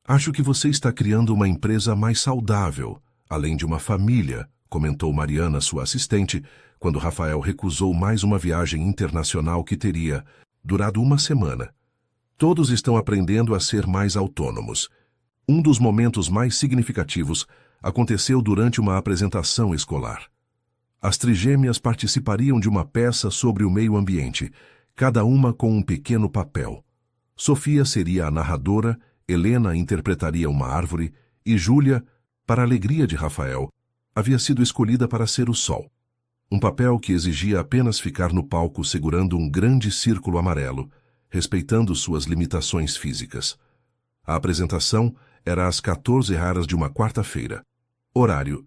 "Acho que você está criando uma empresa mais saudável, além de uma família", comentou Mariana, sua assistente, quando Rafael recusou mais uma viagem internacional que teria durado uma semana. "Todos estão aprendendo a ser mais autônomos. Um dos momentos mais significativos aconteceu durante uma apresentação escolar. As trigêmeas participariam de uma peça sobre o meio ambiente, cada uma com um pequeno papel. Sofia seria a narradora, Helena interpretaria uma árvore e Júlia, para a alegria de Rafael, havia sido escolhida para ser o sol. Um papel que exigia apenas ficar no palco segurando um grande círculo amarelo, respeitando suas limitações físicas. A apresentação era às 14h de uma quarta-feira, horário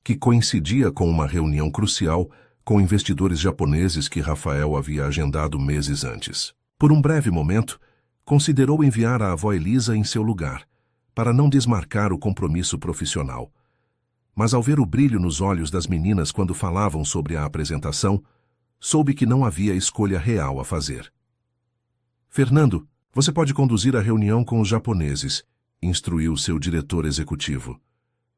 que coincidia com uma reunião crucial com investidores japoneses que Rafael havia agendado meses antes. Por um breve momento, considerou enviar a avó Elisa em seu lugar, para não desmarcar o compromisso profissional. Mas ao ver o brilho nos olhos das meninas quando falavam sobre a apresentação, soube que não havia escolha real a fazer. "Fernando, você pode conduzir a reunião com os japoneses", instruiu seu diretor executivo.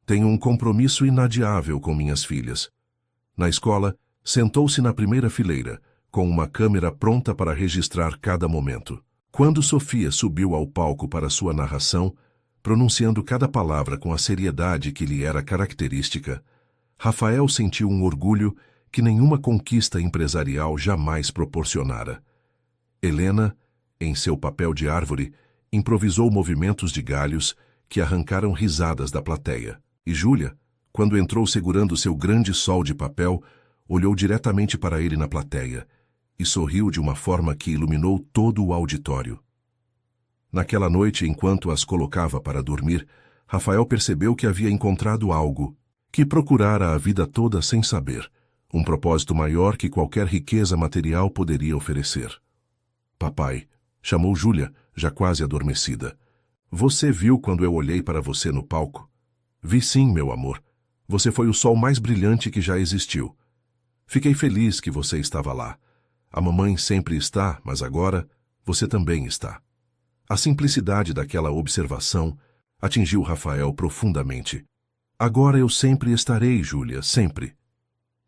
"Tenho um compromisso inadiável com minhas filhas." Na escola, sentou-se na primeira fileira, com uma câmera pronta para registrar cada momento. Quando Sofia subiu ao palco para sua narração, pronunciando cada palavra com a seriedade que lhe era característica, Rafael sentiu um orgulho que nenhuma conquista empresarial jamais proporcionara. Helena, em seu papel de árvore, improvisou movimentos de galhos que arrancaram risadas da plateia. E Júlia, quando entrou segurando seu grande sol de papel, olhou diretamente para ele na plateia e sorriu de uma forma que iluminou todo o auditório. Naquela noite, enquanto as colocava para dormir, Rafael percebeu que havia encontrado algo que procurara a vida toda sem saber, um propósito maior que qualquer riqueza material poderia oferecer. "Papai", chamou Júlia, já quase adormecida. "Você viu quando eu olhei para você no palco?" "Vi sim, meu amor. Você foi o sol mais brilhante que já existiu. Fiquei feliz que você estava lá. A mamãe sempre está, mas agora você também está." A simplicidade daquela observação atingiu Rafael profundamente. Agora eu sempre estarei, Júlia, sempre.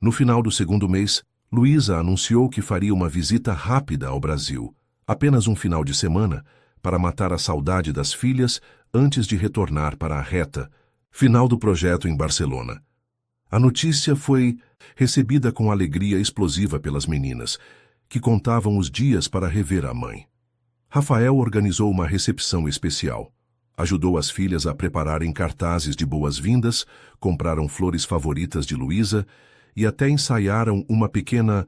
No final do segundo mês, Luísa anunciou que faria uma visita rápida ao Brasil, apenas um final de semana, para matar a saudade das filhas antes de retornar para a reta final do projeto em Barcelona. A notícia foi recebida com alegria explosiva pelas meninas, que contavam os dias para rever a mãe. Rafael organizou uma recepção especial. Ajudou as filhas a prepararem cartazes de boas-vindas, compraram flores favoritas de Luísa e até ensaiaram uma pequena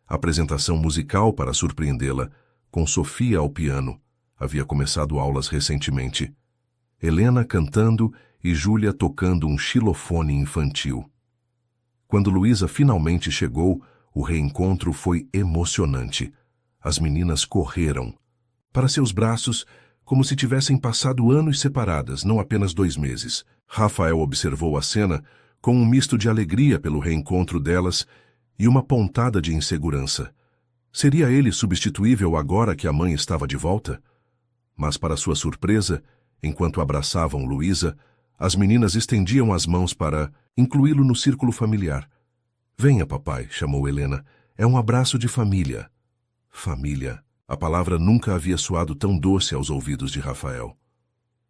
apresentação musical para surpreendê-la, com Sofia ao piano. Havia começado aulas recentemente. Helena cantando e Júlia tocando um xilofone infantil. Quando Luísa finalmente chegou, o reencontro foi emocionante. As meninas correram para seus braços como se tivessem passado anos separadas, não apenas 2 meses. Rafael observou a cena com um misto de alegria pelo reencontro delas e uma pontada de insegurança. Seria ele substituível agora que a mãe estava de volta? Mas, para sua surpresa, enquanto abraçavam Luísa, as meninas estendiam as mãos para incluí-lo no círculo familiar. Venha, papai, chamou Helena. É um abraço de família. Família. A palavra nunca havia soado tão doce aos ouvidos de Rafael.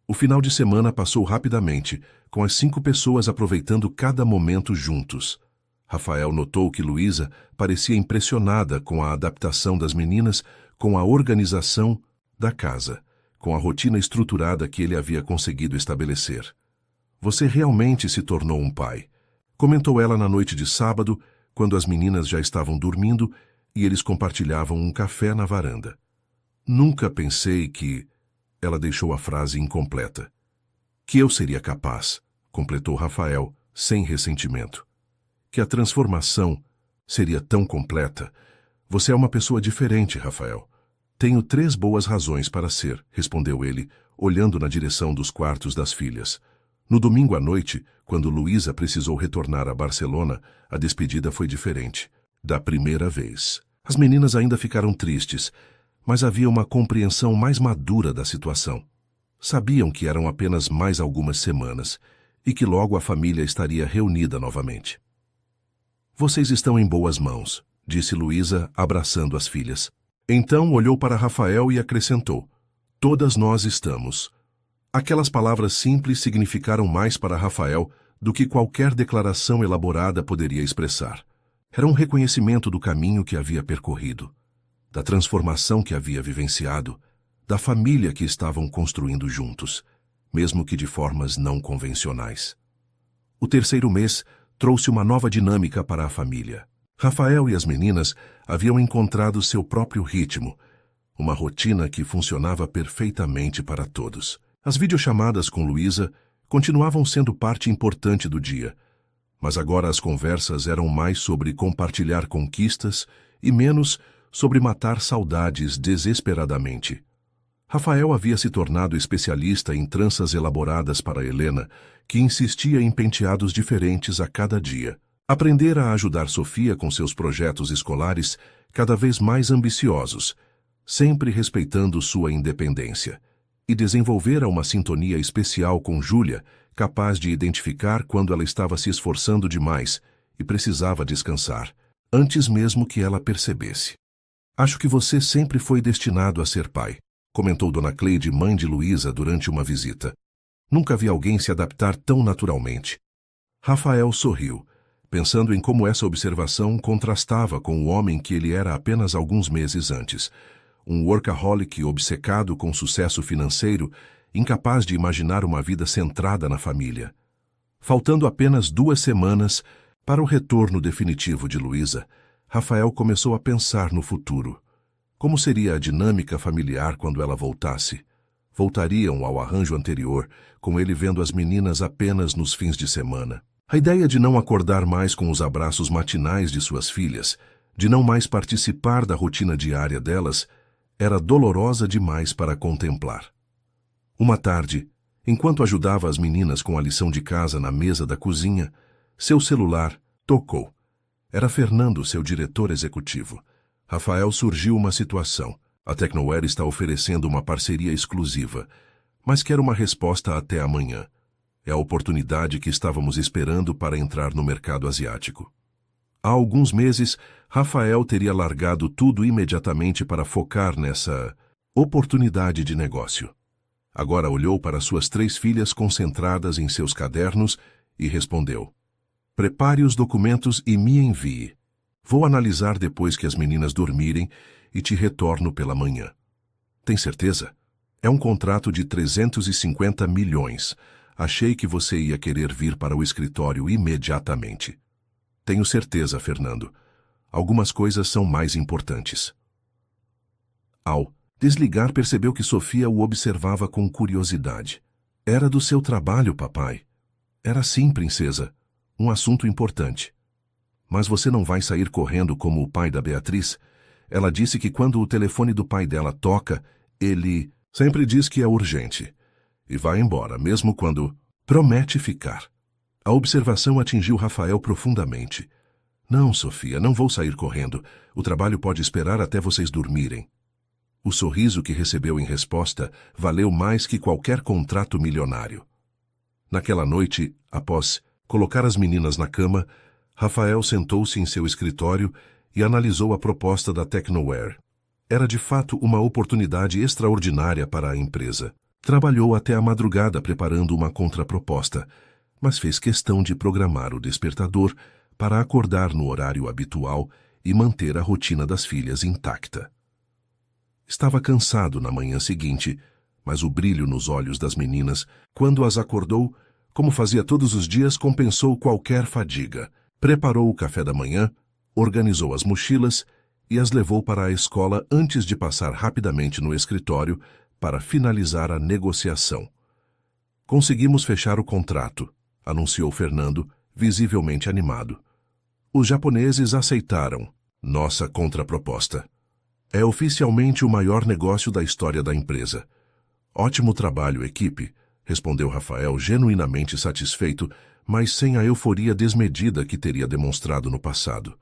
O final de semana passou rapidamente, com as 5 pessoas aproveitando cada momento juntos. Rafael notou que Luísa parecia impressionada com a adaptação das meninas, com a organização da casa, com a rotina estruturada que ele havia conseguido estabelecer. Você realmente se tornou um pai, comentou ela na noite de sábado, quando as meninas já estavam dormindo e eles compartilhavam um café na varanda. Nunca pensei que... Ela deixou a frase incompleta. Que eu seria capaz, completou Rafael, sem ressentimento. Que a transformação seria tão completa. Você é uma pessoa diferente, Rafael. Tenho 3 boas razões para ser, respondeu ele, olhando na direção dos quartos das filhas. No domingo à noite, quando Luísa precisou retornar a Barcelona, a despedida foi diferente. Da primeira vez. As meninas ainda ficaram tristes, mas havia uma compreensão mais madura da situação. Sabiam que eram apenas mais algumas semanas e que logo a família estaria reunida novamente. Vocês estão em boas mãos, disse Luísa, abraçando as filhas. Então olhou para Rafael e acrescentou, todas nós estamos. Aquelas palavras simples significaram mais para Rafael do que qualquer declaração elaborada poderia expressar. Era um reconhecimento do caminho que havia percorrido, da transformação que havia vivenciado, da família que estavam construindo juntos, mesmo que de formas não convencionais. O terceiro mês trouxe uma nova dinâmica para a família. Rafael e as meninas haviam encontrado seu próprio ritmo, uma rotina que funcionava perfeitamente para todos. As videochamadas com Luísa continuavam sendo parte importante do dia, mas agora as conversas eram mais sobre compartilhar conquistas e menos sobre matar saudades desesperadamente. Rafael havia se tornado especialista em tranças elaboradas para Helena, que insistia em penteados diferentes a cada dia. Aprendera a ajudar Sofia com seus projetos escolares cada vez mais ambiciosos, sempre respeitando sua independência, e desenvolvera uma sintonia especial com Júlia, capaz de identificar quando ela estava se esforçando demais e precisava descansar, antes mesmo que ela percebesse. Acho que você sempre foi destinado a ser pai, comentou Dona Cleide, mãe de Luísa, durante uma visita. Nunca vi alguém se adaptar tão naturalmente. Rafael sorriu, pensando em como essa observação contrastava com o homem que ele era apenas alguns meses antes, um workaholic obcecado com sucesso financeiro, incapaz de imaginar uma vida centrada na família. Faltando apenas 2 semanas para o retorno definitivo de Luísa, Rafael começou a pensar no futuro. Como seria a dinâmica familiar quando ela voltasse? Voltariam ao arranjo anterior, com ele vendo as meninas apenas nos fins de semana. A ideia de não acordar mais com os abraços matinais de suas filhas, de não mais participar da rotina diária delas, era dolorosa demais para contemplar. Uma tarde, enquanto ajudava as meninas com a lição de casa na mesa da cozinha, seu celular tocou. Era Fernando, seu diretor executivo. Rafael surgiu uma situação. A Tecnoware está oferecendo uma parceria exclusiva, mas quer uma resposta até amanhã. É a oportunidade que estávamos esperando para entrar no mercado asiático. Há alguns meses, Rafael teria largado tudo imediatamente para focar nessa oportunidade de negócio. Agora olhou para suas 3 filhas concentradas em seus cadernos e respondeu: "Prepare os documentos e me envie. Vou analisar depois que as meninas dormirem e te retorno pela manhã." "Tem certeza? É um contrato de 350 milhões. Achei que você ia querer vir para o escritório imediatamente." "Tenho certeza, Fernando. Algumas coisas são mais importantes." Ao desligar, percebeu que Sofia o observava com curiosidade. "Era do seu trabalho, papai." "Era sim, princesa. Um assunto importante." "Mas você não vai sair correndo como o pai da Beatriz? Ela disse que quando o telefone do pai dela toca, ele sempre diz que é urgente. E vai embora, mesmo quando promete ficar." A observação atingiu Rafael profundamente. "Não, Sofia, não vou sair correndo. O trabalho pode esperar até vocês dormirem." O sorriso que recebeu em resposta valeu mais que qualquer contrato milionário. Naquela noite, após colocar as meninas na cama, Rafael sentou-se em seu escritório e analisou a proposta da Tecnoware. Era de fato uma oportunidade extraordinária para a empresa. Trabalhou até a madrugada preparando uma contraproposta, mas fez questão de programar o despertador para acordar no horário habitual e manter a rotina das filhas intacta. Estava cansado na manhã seguinte, mas o brilho nos olhos das meninas, quando as acordou, como fazia todos os dias, compensou qualquer fadiga. Preparou o café da manhã, organizou as mochilas e as levou para a escola antes de passar rapidamente no escritório para finalizar a negociação. "Conseguimos fechar o contrato", anunciou Fernando, visivelmente animado. "Os japoneses aceitaram nossa contraproposta. É oficialmente o maior negócio da história da empresa." "Ótimo trabalho, equipe", respondeu Rafael, genuinamente satisfeito, mas sem a euforia desmedida que teria demonstrado no passado.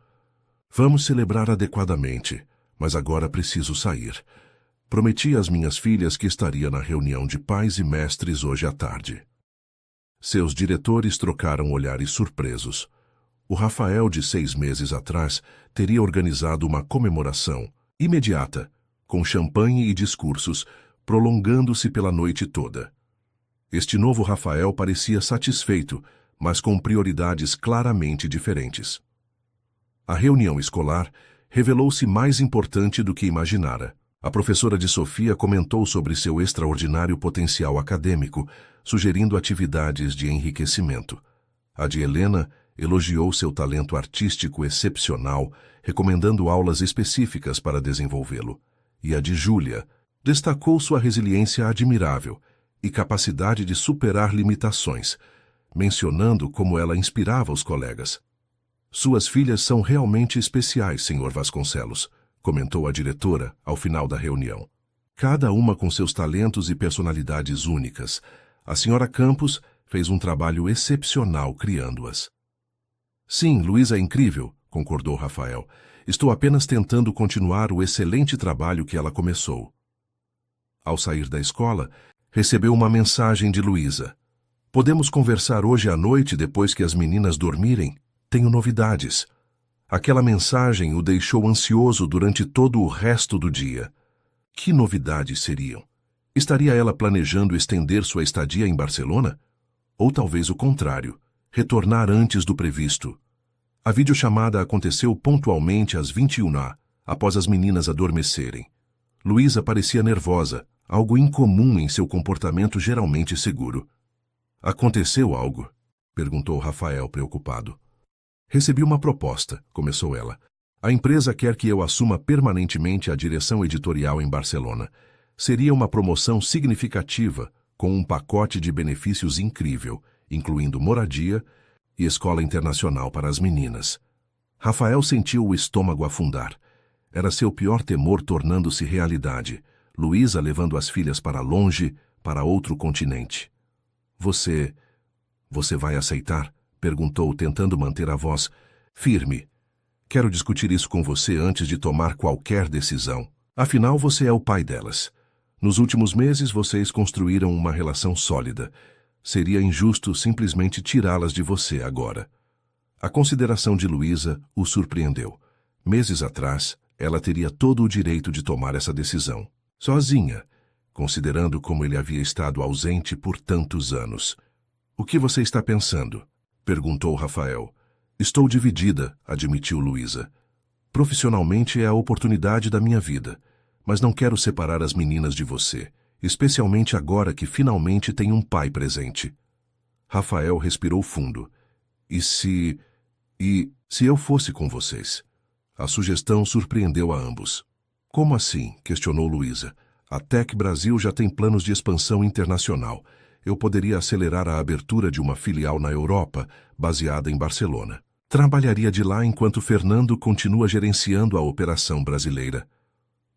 "Vamos celebrar adequadamente, mas agora preciso sair. Prometi às minhas filhas que estaria na reunião de pais e mestres hoje à tarde." Seus diretores trocaram olhares surpresos. O Rafael de 6 meses atrás teria organizado uma comemoração imediata, com champanhe e discursos, prolongando-se pela noite toda. Este novo Rafael parecia satisfeito, mas com prioridades claramente diferentes. A reunião escolar revelou-se mais importante do que imaginara. A professora de Sofia comentou sobre seu extraordinário potencial acadêmico, sugerindo atividades de enriquecimento. A de Helena elogiou seu talento artístico excepcional, recomendando aulas específicas para desenvolvê-lo. E a de Júlia destacou sua resiliência admirável e capacidade de superar limitações, mencionando como ela inspirava os colegas. "Suas filhas são realmente especiais, Sr. Vasconcelos", comentou a diretora ao final da reunião. "Cada uma com seus talentos e personalidades únicas. A Sra. Campos fez um trabalho excepcional criando-as." "Sim, Luísa é incrível", concordou Rafael. "Estou apenas tentando continuar o excelente trabalho que ela começou." Ao sair da escola, recebeu uma mensagem de Luísa. "Podemos conversar hoje à noite depois que as meninas dormirem? Tenho novidades." Aquela mensagem o deixou ansioso durante todo o resto do dia. Que novidades seriam? Estaria ela planejando estender sua estadia em Barcelona? Ou talvez o contrário, retornar antes do previsto? A videochamada aconteceu pontualmente às 21h, após as meninas adormecerem. Luísa parecia nervosa, algo incomum em seu comportamento geralmente seguro. "Aconteceu algo?", perguntou Rafael preocupado. "Recebi uma proposta", começou ela. "A empresa quer que eu assuma permanentemente a direção editorial em Barcelona. Seria uma promoção significativa, com um pacote de benefícios incrível, incluindo moradia e escola internacional para as meninas." Rafael sentiu o estômago afundar. Era seu pior temor tornando-se realidade. Luísa levando as filhas para longe, para outro continente. Você vai aceitar?", perguntou, tentando manter a voz firme. "Quero discutir isso com você antes de tomar qualquer decisão." Afinal, você é o pai delas. Nos últimos meses, vocês construíram uma relação sólida. Seria injusto simplesmente tirá-las de você agora. A consideração de Luísa o surpreendeu. Meses atrás, ela teria todo o direito de tomar essa decisão, sozinha, considerando como ele havia estado ausente por tantos anos. O que você está pensando? Perguntou Rafael. Estou dividida, admitiu Luísa. Profissionalmente é a oportunidade da minha vida, mas não quero separar as meninas de você, especialmente agora que finalmente tem um pai presente. Rafael respirou fundo. E se eu fosse com vocês? A sugestão surpreendeu a ambos. Como assim? Questionou Luísa. A Tech Brasil já tem planos de expansão internacional. Eu poderia acelerar a abertura de uma filial na Europa, baseada em Barcelona. Trabalharia de lá enquanto Fernando continua gerenciando a operação brasileira.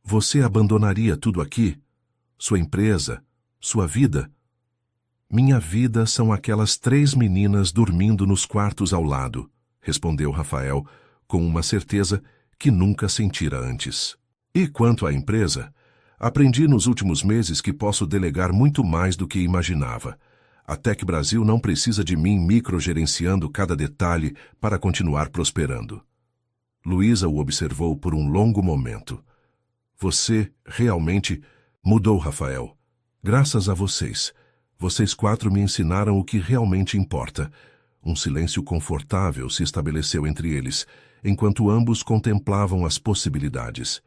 Você abandonaria tudo aqui? Sua empresa? Sua vida? Minha vida são aquelas 3 meninas dormindo nos quartos ao lado, respondeu Rafael, com uma certeza que nunca sentira antes. E quanto à empresa? Aprendi nos últimos meses que posso delegar muito mais do que imaginava. A Tech Brasil não precisa de mim microgerenciando cada detalhe para continuar prosperando. Luísa o observou por um longo momento. Você realmente mudou, Rafael. Graças a vocês. Vocês 4 me ensinaram o que realmente importa. Um silêncio confortável se estabeleceu entre eles, enquanto ambos contemplavam as possibilidades.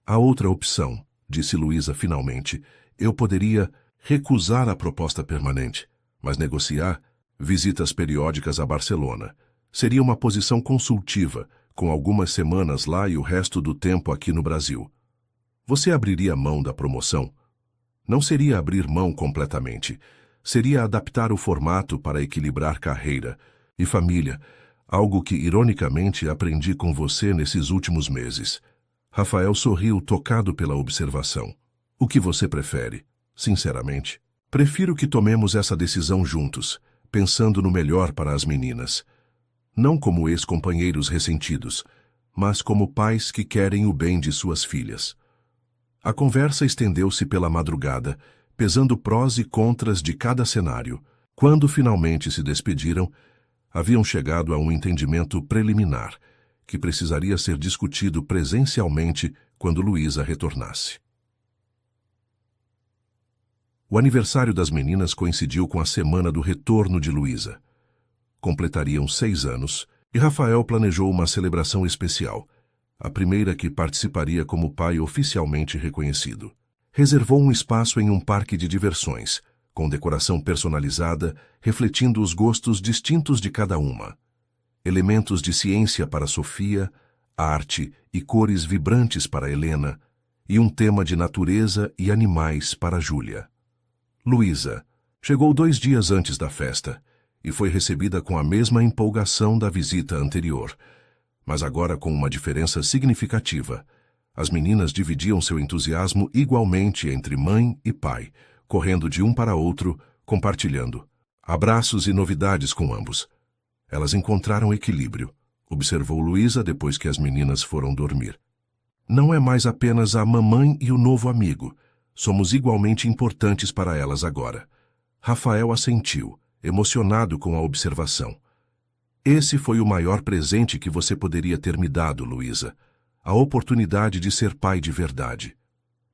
A outra opção, disse Luísa finalmente, eu poderia recusar a proposta permanente, mas negociar visitas periódicas a Barcelona. Seria uma posição consultiva, com algumas semanas lá e o resto do tempo aqui no Brasil. Você abriria mão da promoção? Não seria abrir mão completamente. Seria adaptar o formato para equilibrar carreira e família, algo que, ironicamente, aprendi com você nesses últimos meses. Rafael sorriu, tocado pela observação. O que você prefere? Sinceramente, prefiro que tomemos essa decisão juntos, pensando no melhor para as meninas. Não como ex-companheiros ressentidos, mas como pais que querem o bem de suas filhas. A conversa estendeu-se pela madrugada, pesando prós e contras de cada cenário. Quando finalmente se despediram, haviam chegado a um entendimento preliminar, que precisaria ser discutido presencialmente quando Luísa retornasse. O aniversário das meninas coincidiu com a semana do retorno de Luísa. Completariam 6 anos, e Rafael planejou uma celebração especial, a primeira que participaria como pai oficialmente reconhecido. Reservou um espaço em um parque de diversões, com decoração personalizada, refletindo os gostos distintos de cada uma. Elementos de ciência para Sofia, arte e cores vibrantes para Helena, e um tema de natureza e animais para Júlia. Luísa chegou 2 dias antes da festa e foi recebida com a mesma empolgação da visita anterior, mas agora com uma diferença significativa. As meninas dividiam seu entusiasmo igualmente entre mãe e pai, correndo de um para outro, compartilhando abraços e novidades com ambos. Elas encontraram equilíbrio, observou Luísa depois que as meninas foram dormir. Não é mais apenas a mamãe e o novo amigo. Somos igualmente importantes para elas agora. Rafael assentiu, emocionado com a observação. Esse foi o maior presente que você poderia ter me dado, Luísa. A oportunidade de ser pai de verdade.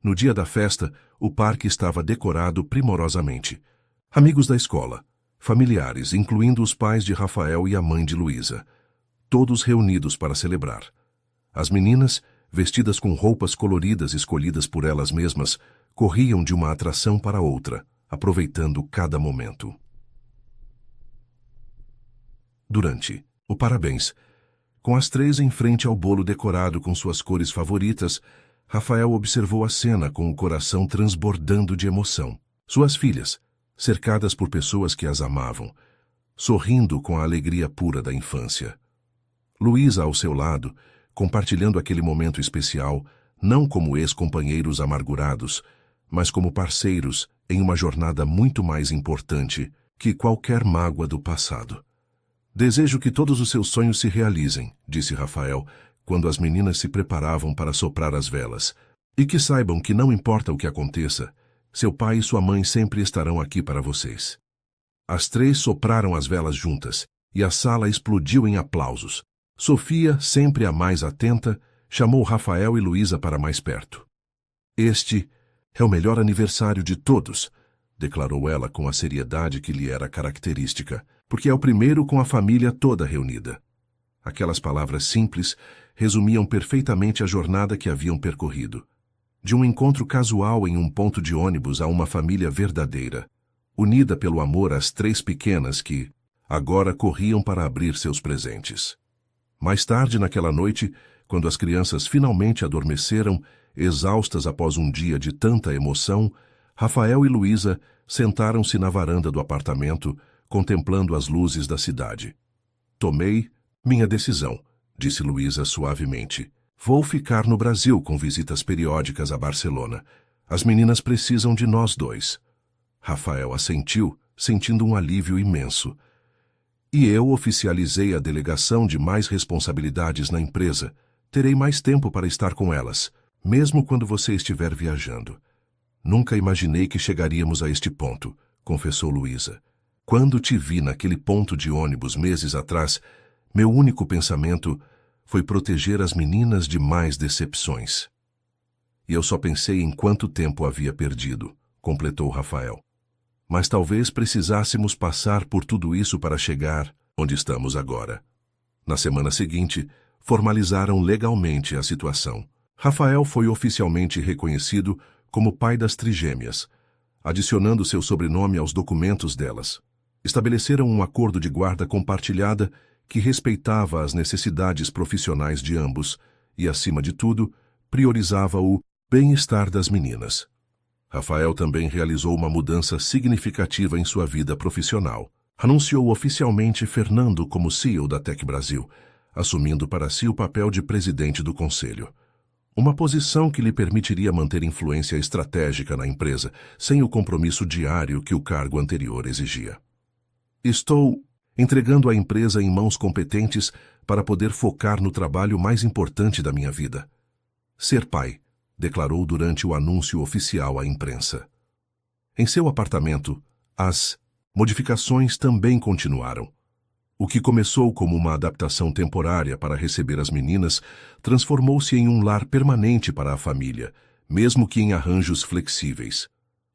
No dia da festa, o parque estava decorado primorosamente. Amigos da escola, familiares, incluindo os pais de Rafael e a mãe de Luísa, todos reunidos para celebrar. As meninas, vestidas com roupas coloridas escolhidas por elas mesmas, corriam de uma atração para outra, aproveitando cada momento. Durante o parabéns, com as 3 em frente ao bolo decorado com suas cores favoritas, Rafael observou a cena com o coração transbordando de emoção. Suas filhas, cercadas por pessoas que as amavam, sorrindo com a alegria pura da infância. Luísa ao seu lado, compartilhando aquele momento especial, não como ex-companheiros amargurados, mas como parceiros em uma jornada muito mais importante que qualquer mágoa do passado. Desejo que todos os seus sonhos se realizem, disse Rafael, quando as meninas se preparavam para soprar as velas. E que saibam que não importa o que aconteça, seu pai e sua mãe sempre estarão aqui para vocês. As três sopraram as velas juntas, e a sala explodiu em aplausos. Sofia, sempre a mais atenta, chamou Rafael e Luísa para mais perto. Este é o melhor aniversário de todos, declarou ela com a seriedade que lhe era característica, porque é o primeiro com a família toda reunida. Aquelas palavras simples resumiam perfeitamente a jornada que haviam percorrido. De um encontro casual em um ponto de ônibus a uma família verdadeira, unida pelo amor às três pequenas que, agora, corriam para abrir seus presentes. Mais tarde naquela noite, quando as crianças finalmente adormeceram, exaustas após um dia de tanta emoção, Rafael e Luísa sentaram-se na varanda do apartamento, contemplando as luzes da cidade. Tomei minha decisão, disse Luísa suavemente. Vou ficar no Brasil com visitas periódicas a Barcelona. As meninas precisam de nós dois. Rafael assentiu, sentindo um alívio imenso. E eu oficializei a delegação de mais responsabilidades na empresa. Terei mais tempo para estar com elas, mesmo quando você estiver viajando. Nunca imaginei que chegaríamos a este ponto, confessou Luísa. Quando te vi naquele ponto de ônibus meses atrás, meu único pensamento foi proteger as meninas de mais decepções. E eu só pensei em quanto tempo havia perdido, completou Rafael. Mas talvez precisássemos passar por tudo isso para chegar onde estamos agora. Na semana seguinte, formalizaram legalmente a situação. Rafael foi oficialmente reconhecido como pai das trigêmeas, adicionando seu sobrenome aos documentos delas. Estabeleceram um acordo de guarda compartilhada que respeitava as necessidades profissionais de ambos e, acima de tudo, priorizava o bem-estar das meninas. Rafael também realizou uma mudança significativa em sua vida profissional. Anunciou oficialmente Fernando como CEO da Tec Brasil, assumindo para si o papel de presidente do conselho. Uma posição que lhe permitiria manter influência estratégica na empresa, sem o compromisso diário que o cargo anterior exigia. Estou entregando a empresa em mãos competentes para poder focar no trabalho mais importante da minha vida. Ser pai, declarou durante o anúncio oficial à imprensa. Em seu apartamento, as modificações também continuaram. O que começou como uma adaptação temporária para receber as meninas transformou-se em um lar permanente para a família, mesmo que em arranjos flexíveis.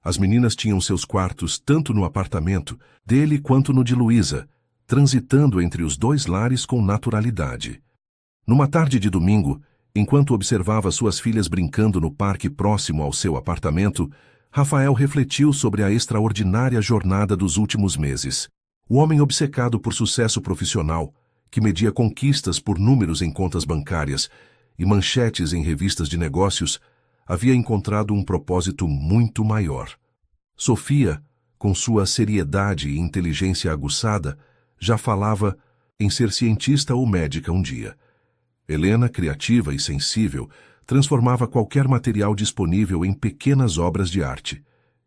As meninas tinham seus quartos tanto no apartamento dele quanto no de Luísa, transitando entre os dois lares com naturalidade. Numa tarde de domingo, enquanto observava suas filhas brincando no parque próximo ao seu apartamento, Rafael refletiu sobre a extraordinária jornada dos últimos meses. O homem obcecado por sucesso profissional, que media conquistas por números em contas bancárias e manchetes em revistas de negócios, havia encontrado um propósito muito maior. Sofia, com sua seriedade e inteligência aguçada, já falava em ser cientista ou médica um dia. Helena, criativa e sensível, transformava qualquer material disponível em pequenas obras de arte.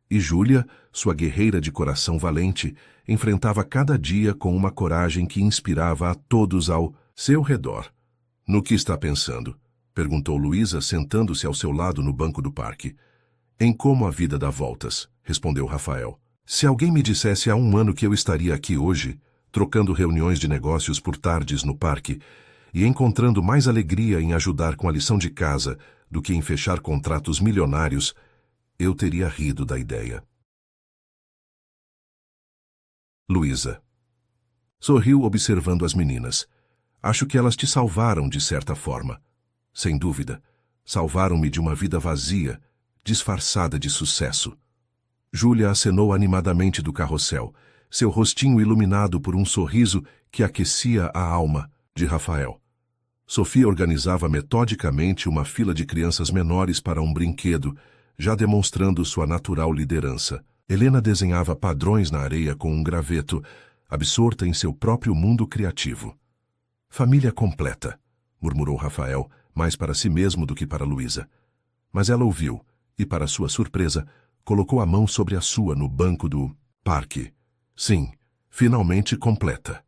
E Júlia, sua guerreira de coração valente, enfrentava cada dia com uma coragem que inspirava a todos ao seu redor. No que está pensando? Perguntou Luísa, sentando-se ao seu lado no banco do parque. Em como a vida dá voltas, respondeu Rafael. Se alguém me dissesse há um ano que eu estaria aqui hoje, trocando reuniões de negócios por tardes no parque, e encontrando mais alegria em ajudar com a lição de casa do que em fechar contratos milionários, eu teria rido da ideia. Luísa. Sorriu observando as meninas. Acho que elas te salvaram de certa forma. Sem dúvida, salvaram-me de uma vida vazia, disfarçada de sucesso. Júlia acenou animadamente do carrossel, seu rostinho iluminado por um sorriso que aquecia a alma de Rafael. Sofia organizava metodicamente uma fila de crianças menores para um brinquedo, já demonstrando sua natural liderança. Helena desenhava padrões na areia com um graveto, absorta em seu próprio mundo criativo. Família completa, murmurou Rafael, mais para si mesmo do que para Luísa. Mas ela ouviu e, para sua surpresa, colocou a mão sobre a sua no banco do parque. Sim, finalmente completa.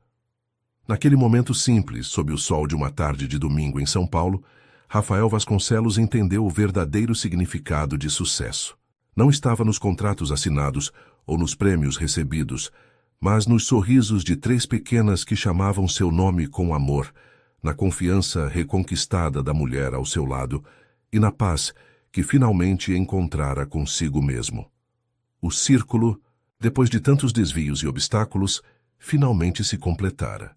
Naquele momento simples, sob o sol de uma tarde de domingo em São Paulo, Rafael Vasconcelos entendeu o verdadeiro significado de sucesso. Não estava nos contratos assinados ou nos prêmios recebidos, mas nos sorrisos de 3 pequenas que chamavam seu nome com amor, na confiança reconquistada da mulher ao seu lado e na paz que finalmente encontrara consigo mesmo. O círculo, depois de tantos desvios e obstáculos, finalmente se completara.